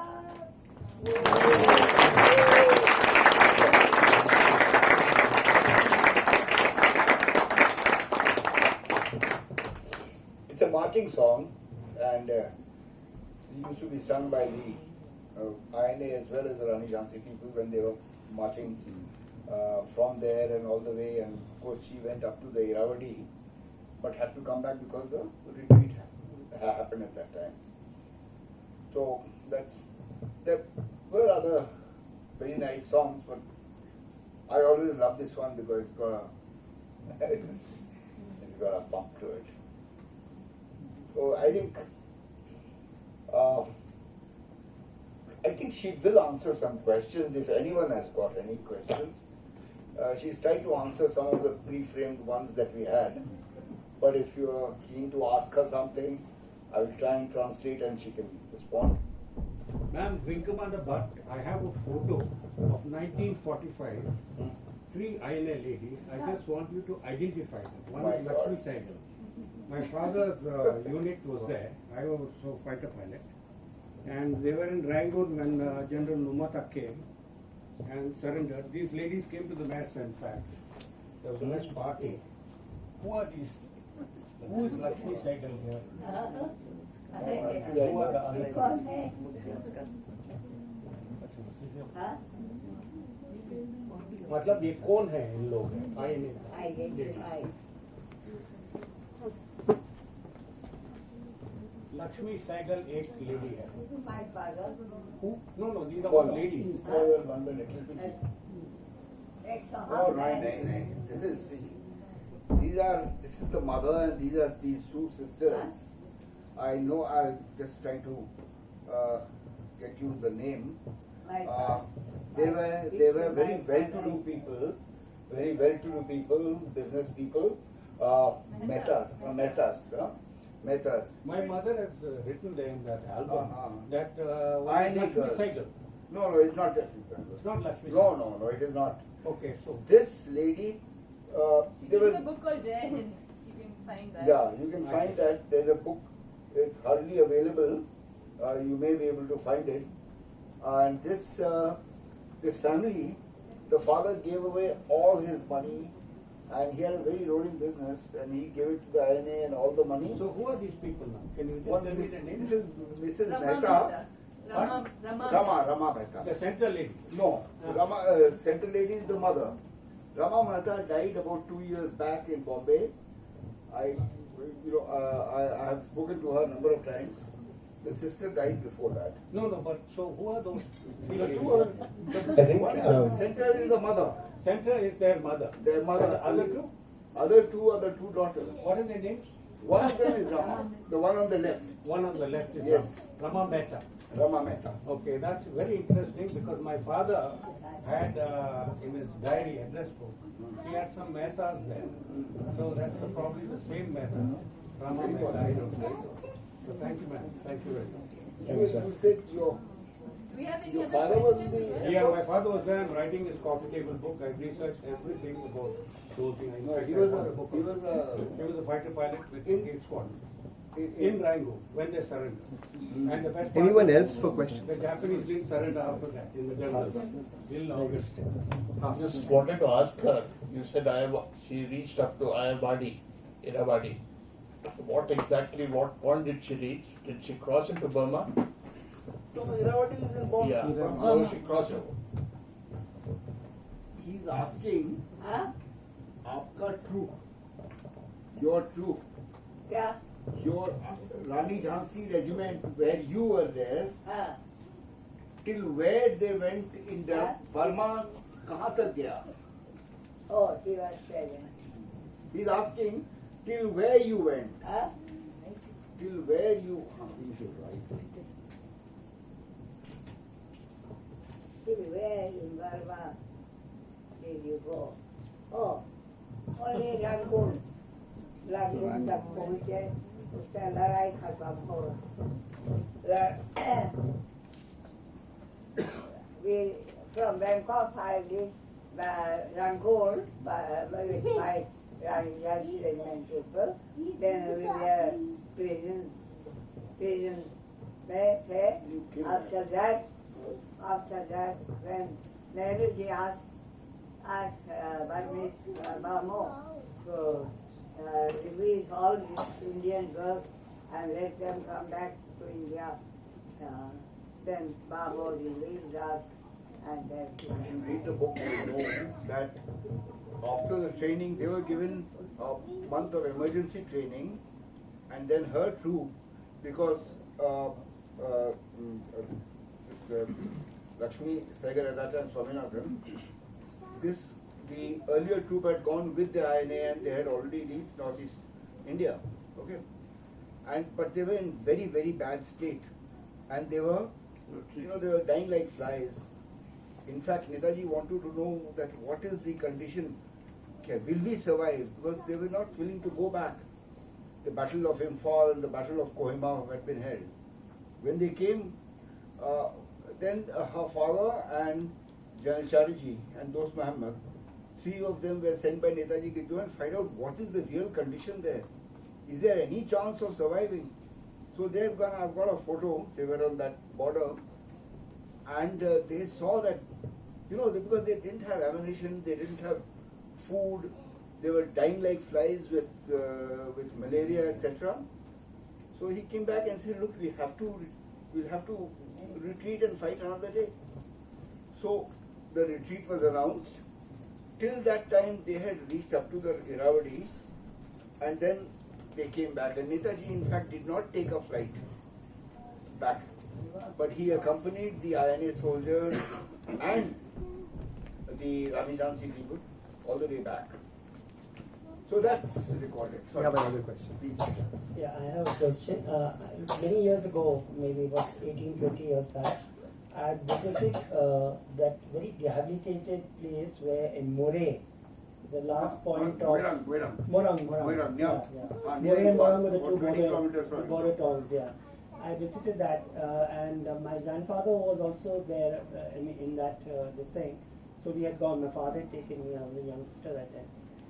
It's a marching song, and it used to be sung by the INA as well as the Rani Jhansi people when they were marching from there and all the way. And of course, she went up to the Irrawaddy, but had to come back because the retreat happened at that time. So there were other very nice songs, but I always love this one because it's got a bump to it. So I think she will answer some questions if anyone has got any questions. She's tried to answer some of the pre-framed ones that we had. But if you are keen to ask her something, I will try and translate and she can respond. Ma'am, Vinkamanda Bhatt, I have a photo of 1945, three INA ladies. I just want you to identify them. One is Lakshmi Sehgal. My father's unit was there. I was also fighter pilot. And they were in Rangoon when General Numata came and surrendered. These ladies came to the mess, in fact. There was a nice party. Who are these? Who is Lakshmi Saigal here? Who are the others? मतलब ये कौन है इन लोग हैं? आए नहीं लक्ष्मी सहगल एक lady है. My father. Who? No, these are all ladies. Oh, no. This is the mother and these two sisters. I know. I'll just try to get you the name. My They were very well-to-do people, business people. Mehtas. My mother has written there in that album that I Lakshmi need Saigal. No, it's not just. It's not Lakshmi. No, it is not. Okay, so This lady, She wrote a book called Jai Hind. You can find that. yeah, you can find that. There's a book. It's hardly available. You may be able to find it. And this family, the father gave away all his money, and he had a very rolling business, and he gave it to the INA and all the money. So who are these people now? Can you just One, tell me the names? this is Mrs. Rama Mehta. Mehta. Rama Mehta. The central lady. No, Central Lady is the mother. Rama Mehta died about 2 years back in Bombay. I have spoken to her a number of times. The sister died before that. No, but so who are those three The ladies? two are, I think, Central is the mother. Central is their mother. Their mother. And the other two? Other two are the two daughters. What are their names? One of them is Rama. The one on the left. One on the left is Yes. Rama Mehta. Rama Mehta. Okay, that's very interesting because my father had in his diary address book, he had some Mehtas there. So that's probably the same Mehta. Rama Mehta, I don't know. So thank you, man. Thank you very much. You said Do we have any your other father was questions? in the Yeah, my father was there. I'm writing his coffee table book. I researched everything about those things. In No, fact, he I was found a a book. he was He was a fighter pilot with In- Brigade Squad in in Rangoon when they surrendered. And the best part Anyone was else for The questions? Japanese didn't surrender after that in the jungles till August. Just wanted to ask her, you said she reached up to Irrawaddy. What point did she reach? Did she cross into Burma? No, Irrawaddy is in Bombay. Yeah, so she crossed over. He's asking, Huh? आपका troop, your troop, Yeah. your Rani Jhansi regiment, where you were there, till where they went in the Burma, कहाँ तक गया? Oh, he was present. He's asking, till where you went, Huh? till where you, you should write. Till where in Burma did you go? Oh, only Rangoon. Rangoon तक पहुँचे, उसका लड़ाई खत्म हो. We from Bangkok I did Rangoon with my Rani regiment people. Then we were prison there. After that, when Nehruji asked Burmese Bamo to release all these Indian girls and let them come back to India, then Bamo released us, and then You read the book, you know that after the training, they were given a month of emergency training, and then her troop, because Lakshmi Saigal at that time, Swaminathan, the earlier troop had gone with the INA and they had already reached Northeast India. Okay, but they were in very, very bad state, and they were dying like flies. In fact, Netaji wanted to know that what is the condition, will we survive? Because they were not willing to go back. The Battle of Imphal and the Battle of Kohima had been held. When they came, then her father and General Chariji and Dost Muhammad, three of them were sent by Netaji to go and find out what is the real condition there. Is there any chance of surviving? So I've got a photo, they were on that border, and they saw that, because they didn't have ammunition, they didn't have food, they were dying like flies with malaria, etc. So he came back and said, look, we'll have to retreat and fight another day. So the retreat was announced. Till that time, they had reached up to the Irrawaddy, and then they came back. And Netaji, in fact, did not take a flight back, but he accompanied the INA soldiers and the Rani Jhansi people all the way back. So that's recorded. We have another question. Please. Yeah, I have a question. Many years ago, maybe about 18, 20 years back, I had visited that very rehabilitated place where in Moray, the last point of Moirang. Morang, yeah. Moray and Morang were the two 20 kilometers from border towns, yeah. I visited that, and my grandfather was also there in that this thing. So we had gone. My father had taken me. I was a youngster that time.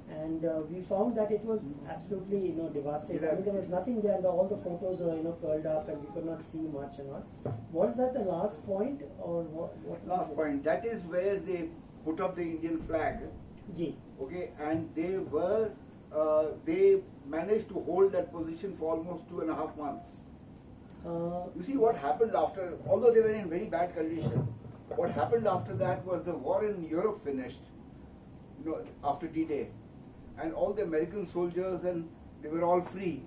And we found that it was absolutely, devastating. I mean, there was nothing there. All the photos were, curled up, and we could not see much and all. Was that the last point, or what? Last point. That is where they put up the Indian flag. G. Okay, and they managed to hold that position for almost 2.5 months. You see what happened after, although they were in very bad condition, what happened after that was the war in Europe finished, after D-Day. And all the American soldiers, and they were all free.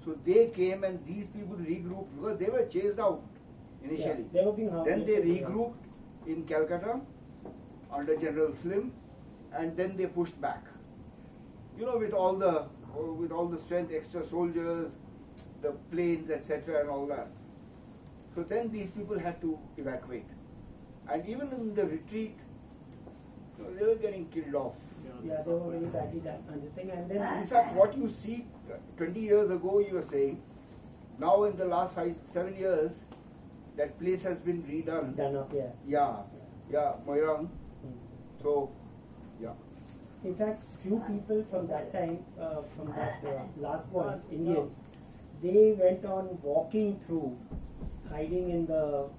So they came, and these people regrouped because they were chased out initially. Yeah, they were being then they regrouped in Calcutta under General Slim, and then they pushed back. With all the strength, extra soldiers, the planes, etc., and all that. So then these people had to evacuate, and even in the retreat, they were getting killed off. Yeah, they were very badly done on this thing, and then In fact, what you see 20 years ago, you were saying, now in the last 5-7 years, that place has been redone. done up here. Yeah, Moirang. So, yeah. In fact, few people from that time, from that last point, Indians, they went on walking through, hiding in the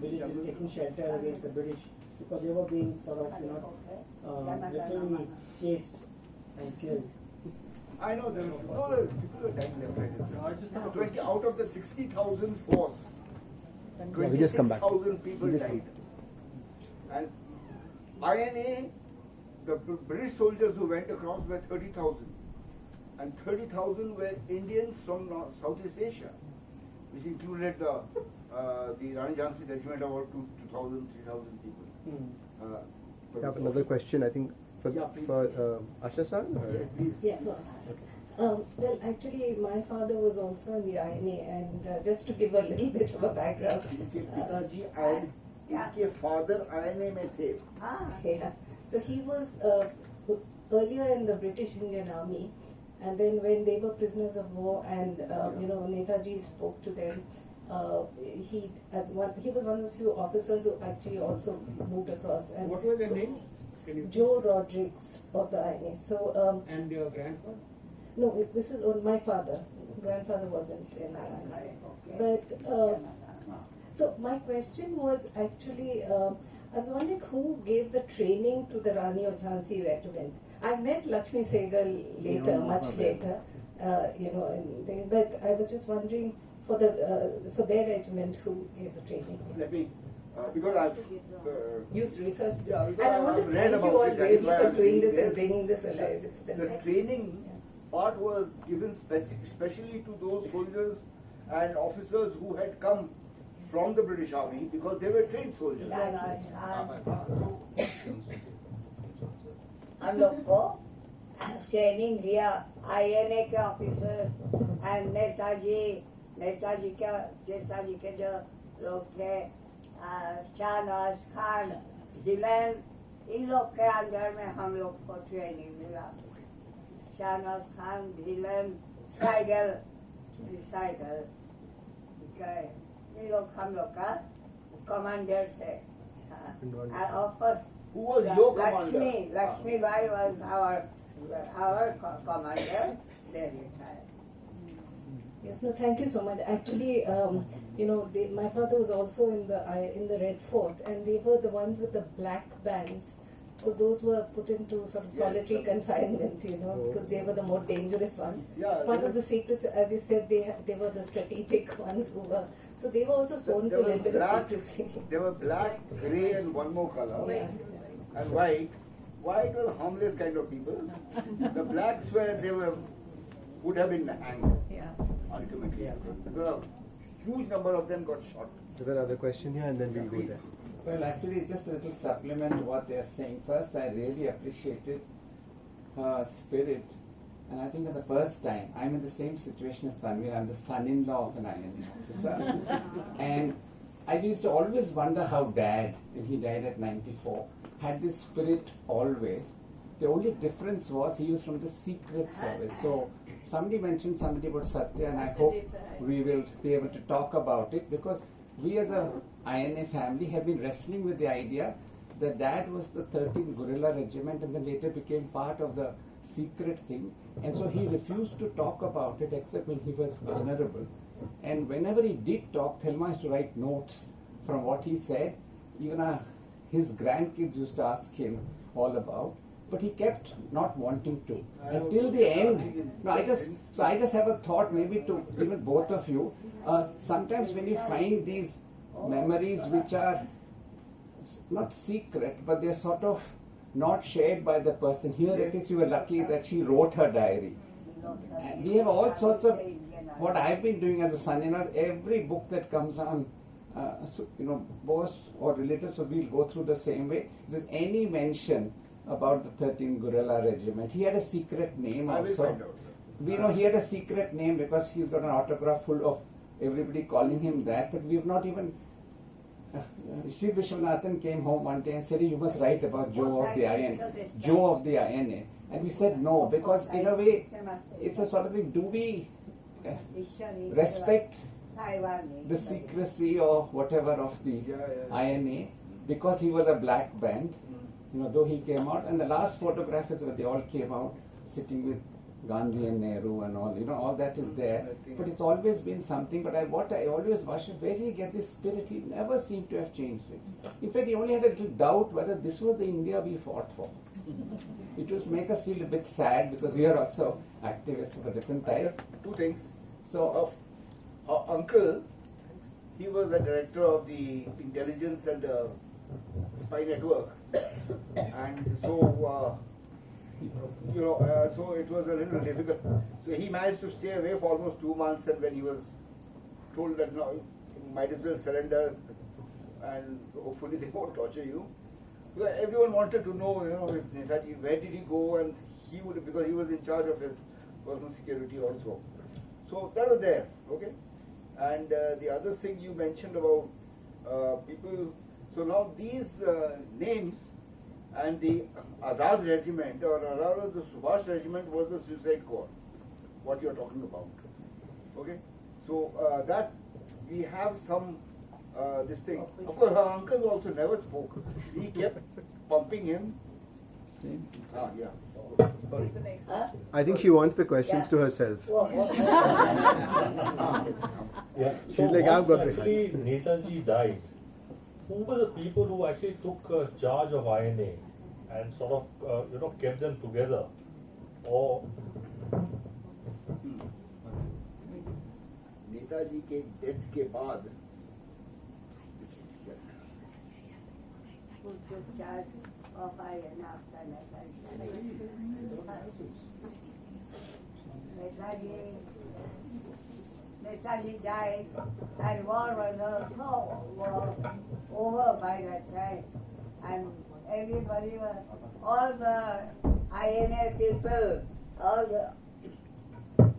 villages, taking shelter against the British, because they were being sort of literally chased and killed. I know there were people are dying left, right, and center. 20 out of the 60,000 force, We just come back. 26,000 people We just died. And INA, the British soldiers who went across were 30,000. And 30,000 were Indians from Southeast Asia, which included the Rani Jhansi regiment of about 2,000, 3,000 people. We have another question, I think, for Asha-san? Please. Yeah, no, well, actually, my father was also in the INA, and just to give a little bit of a background. पिताजी इनके father INA में थे. Yeah, so he was earlier in the British Indian Army, and then when they were prisoners of war, and Netaji spoke to them. He was one of the few officers who actually also moved across. And What were their names? Joe Rodriguez of the INA. So And your grandfather? no, this is my father. Grandfather wasn't in the INA. But so my question was actually, I was wondering who gave the training to the Rani of Jhansi regiment. I met Lakshmi Sehgal later, much later, but I was just wondering for their regiment who gave the training. Let me, because I've Used research. Yeah, And I want to I've read thank you about all it, that really is why for I'm doing saying this and this. bringing this alive. It's been the nice. training part was given especially to those soldiers and officers who had come from the British Army because they were trained soldiers. हम लोग को training दिया INA के officer and Netaji के जो लोग थे शाहनवाज खान जिलन इन लोग के अंदर में हम लोग को ट्रेनिंग मिला शाहनवाज खान जिलन साइगल इन लोग हम लोग का कमांडर थे और Who was your commander? Lakshmi Bai was our commander. They retired. Yes, no, thank you so much. Actually, my father was also in the Red Fort, and they were the ones with the black bands. So those were put into sort of solitary confinement, because they were the more dangerous ones. Yeah, Part of the secrets, as you said, they were the strategic ones who were. So they were also sworn to a little bit of secrecy. They were black, grey, and one more color, Yeah. and white. White were harmless kind of people. The blacks would have been hanged Yeah. ultimately. The huge number of them got shot. There's another question here, and then we'll go there. Well, actually, just a little supplement to what they are saying. First, I really appreciated her spirit. And I think for the first time, I'm in the same situation as Tanvir. I'm the son-in-law of an INA officer. And I used to always wonder how Dad, when he died at 94, had this spirit always. The only difference was he was from the secret service. So somebody mentioned somebody about Satya, and I hope we will be able to talk about it, because we as a INA family have been wrestling with the idea that Dad was the 13th Guerrilla Regiment and then later became part of the secret thing, and so he refused to talk about it except when he was vulnerable. And whenever he did talk, Thelma used to write notes from what he said. Even his grandkids used to ask him all about, but he kept not wanting to until the end. No, I just have a thought, maybe to even both of you. Sometimes when you find these memories which are not secret, but they're sort of not shared by the person. Here it is, you were lucky that she wrote her diary. And we have all sorts of, what I've been doing as a son-in-law is every book that comes on, boss or relatives, so we'll go through the same way. If there's any mention about the 13th Guerrilla Regiment, he had a secret name also. We know he had a secret name because he's got an autograph full of everybody calling him that, but we've not even. Sri Vishwanathan came home one day and said, "You must write about Joe of the INA." And we said no, because in a way, it's a sort of thing, do we respect the secrecy or whatever of the INA, because he was a black band, though he came out, and the last photograph is where they all came out sitting with Gandhi and Nehru and all that is there. But it's always been something. But what I always worship, where did he get this spirit? He never seemed to have changed it. In fact, he only had a little doubt whether this was the India we fought for. It was make us feel a bit sad because we are also activists of a different type. Two things. So, uncle, he was the director of the intelligence and spy network, and so. So it was a little difficult. So he managed to stay away for almost 2 months, and when he was told that no, you might as well surrender, and hopefully they won't torture you. So everyone wanted to know, Netaji, where did he go, and he would, because he was in charge of his personal security also. So that was there, okay. And the other thing you mentioned about people. So now these names. And the Azad regiment, or rather the Subhash regiment, was the suicide corps, what you are talking about. Okay? So that we have some this thing. Of course, her uncle also never spoke. He kept pumping him. Yeah. Sorry. I think she wants the questions to herself. Yeah. She's So like, I've once got the actually Netaji died, who were the people who actually took charge of INA and sort of kept them together? Or Netaji के death के बाद who took charge of INA after Netaji died, and war was also over by that time, and everybody was, all the INA people, all the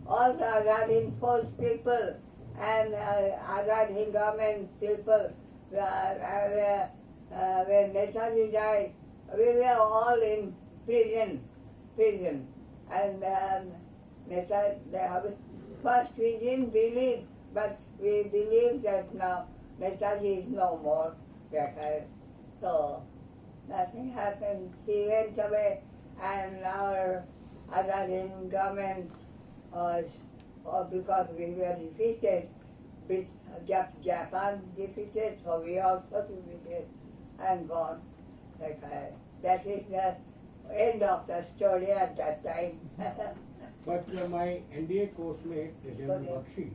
Azad Hind Force people, and Azad Hind government people, when Netaji died, we were all in prison, and Netaji, first we didn't believe, but we believe that now Netaji is no more. So nothing happened. He went away, and our Azad Hind government was because we were defeated, Japan defeated, so we also defeated and gone. That is the end of the story at that time. But my NDA course mate, General Bakshi,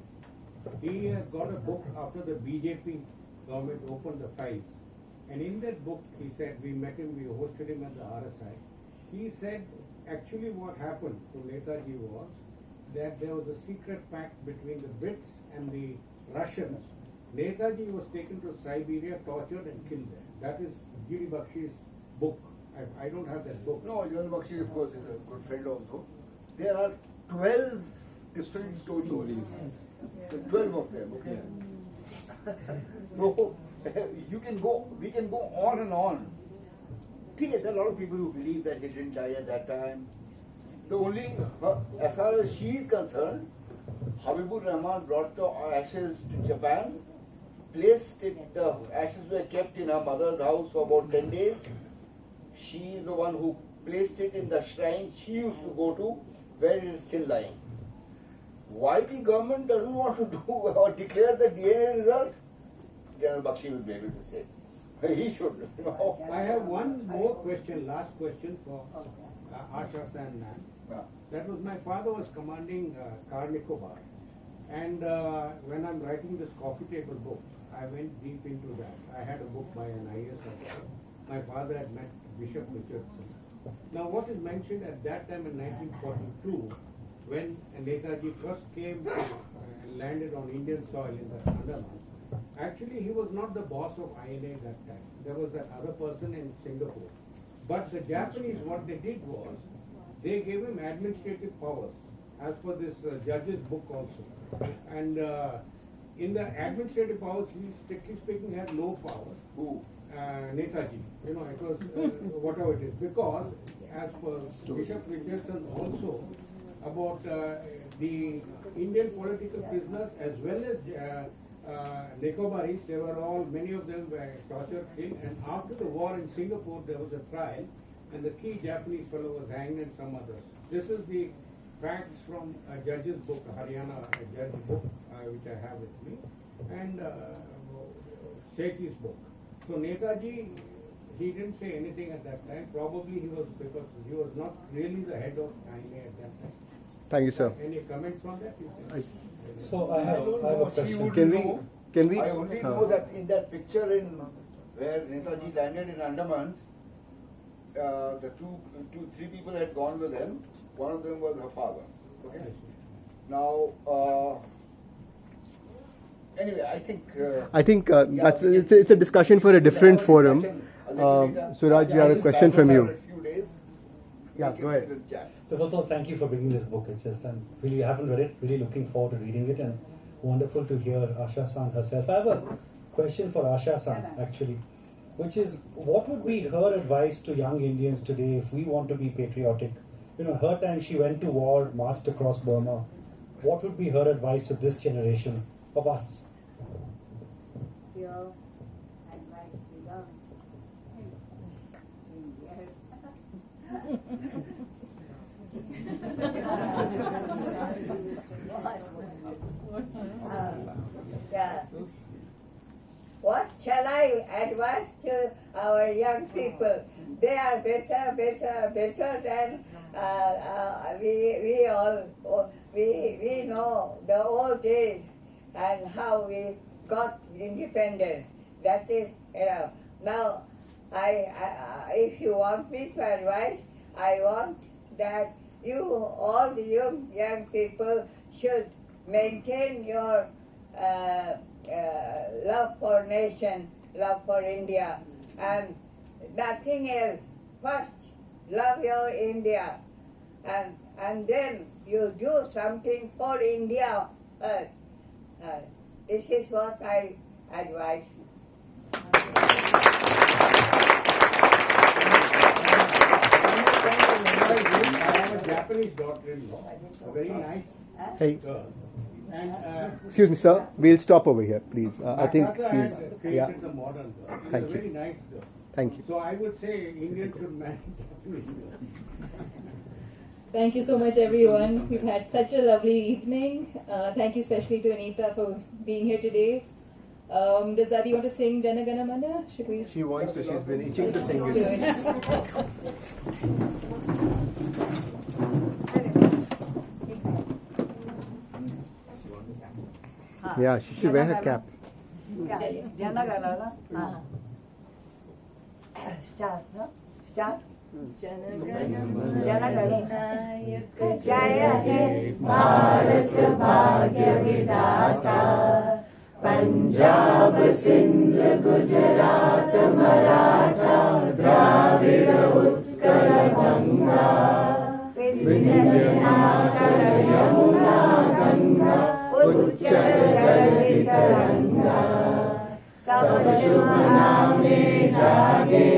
he got a book after the BJP government opened the files. And in that book, he said, we met him, we hosted him at the RSI. He said, actually what happened to Netaji was that there was a secret pact between the Brits and the Russians. Netaji was taken to Siberia, tortured and killed there. That is G.D. Bakshi's book. I don't have that book. No, General Bakshi, of course, is a good friend also. There are 12 different stories. 12 of them, okay? So, we can go on and on. There are a lot of people who believe that he didn't die at that time. The only, as far as she is concerned, Habibur Rahman brought the ashes to Japan, placed it, the ashes were kept in her mother's house for about 10 days. She is the one who placed it in the shrine she used to go to, where it is still lying. Why the government doesn't want to do or declare the DNA result? General Bakshi will be able to say. He should. You know. I have one more question, last question for Asha-san, ma'am. Yeah. That was my father was commanding Car Nicobar. And when I'm writing this coffee table book, I went deep into that. I had a book by an IAS officer. My father had met Bishop Richardson. Now what is mentioned at that time in 1942, when Netaji first came and landed on Indian soil in the Andaman, actually he was not the boss of INA that time. There was that other person in Singapore. But the Japanese, what they did was, they gave him administrative powers, as per this judge's book also. And in the administrative powers, he strictly speaking had no power. Who? Netaji. You know, it was whatever it is. Because, as per Bishop Richardson also, about the Indian political prisoners as well as Nicobaris, they were all, many of them were tortured, killed, and after the war in Singapore, there was a trial, and the key Japanese fellow was hanged and some others. This is the facts from a judge's book, Haryana judge's book, which I have with me, and Sethi's book. So Netaji, he didn't say anything at that time. Probably he was, because he was not really the head of INA at that time. Thank you, sir. Any comments on that? So I have a question. Can we? I only know that in that picture in where Netaji landed in Andamans, the three people had gone with him. One of them was her father. Okay. Now, anyway, I think that's it's a discussion for a different forum. Suraj, we have a question from you. Yeah, go ahead. So first of all, thank you for bringing this book. It's just, I haven't read it, really looking forward to reading it, and wonderful to hear Asha-san herself. I have a question for Asha-san, actually, which is, what would be her advice to young Indians today if we want to be patriotic? You know, her time she went to war, marched across Burma. What would be her advice to this generation of us? Your advice belongs yeah. What shall I advise to our young people? They are better than we know the old days and how we got independence. That is, now if you want me to advise, I want that you, all the young people, should maintain your love for nation, love for India, and nothing else. First, love your India, and then you do something for India first. This is what I advise. I have a Japanese daughter-in-law, a very nice girl. And, Excuse me, sir. We'll stop over here, please. I think has he's. created Yeah. the modern girl. She's Thank a you. very nice girl. Thank you. So I would say Indians should marry Japanese girls. Thank you so much, everyone. We've had such a lovely evening. Thank you especially to Anita for being here today. Does Daddy want to sing Jana Gana Mana? Should we? She wants to. She's been itching to sing it. Yeah, she should wear her cap. Jana Gana. Start, no? Start. Jana Gana. Jaya He Bharat Bhagya Vidhata Punjab Sindh Gujarat Maratha Dravida Utkara Ganga Vindhya Himachal Yamuna Ganga Uchchar Jal Taranga Tab Shubh Naame Jage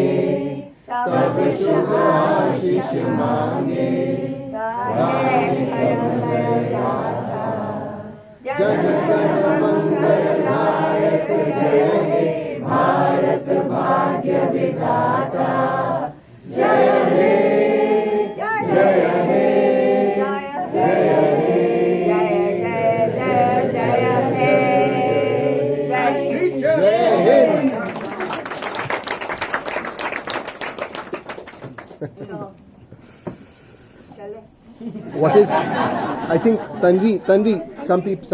Tab Shubh Ashish Mange Gaye Jaya Jata Jana Gana Mangal Gayak Jaya He Bharat Bhagya Vidhata Jaya He Jaya He Jaya He Jaya Jaya Jaya He Jai Hind. What is? I think Tanvi. Some people,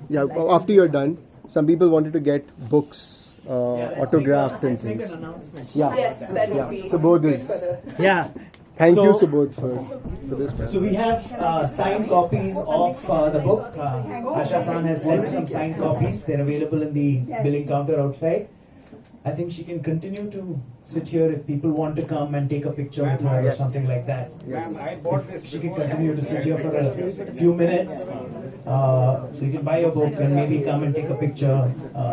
yeah. After you're done, some people wanted to get books autographed and things. Yeah. Yes, that would be Subodh good is. for the. Yeah. Thank you, So- Subodh, for this. So we have signed copies of the book. Asha-san has left some signed copies. They're available in the billing counter outside. I think she can continue to sit here if people want to come and take a picture with her or Yes. something like that. Ma'am, I bought this She can before. continue to sit here for a few minutes. So you can buy a book and maybe come and take a picture.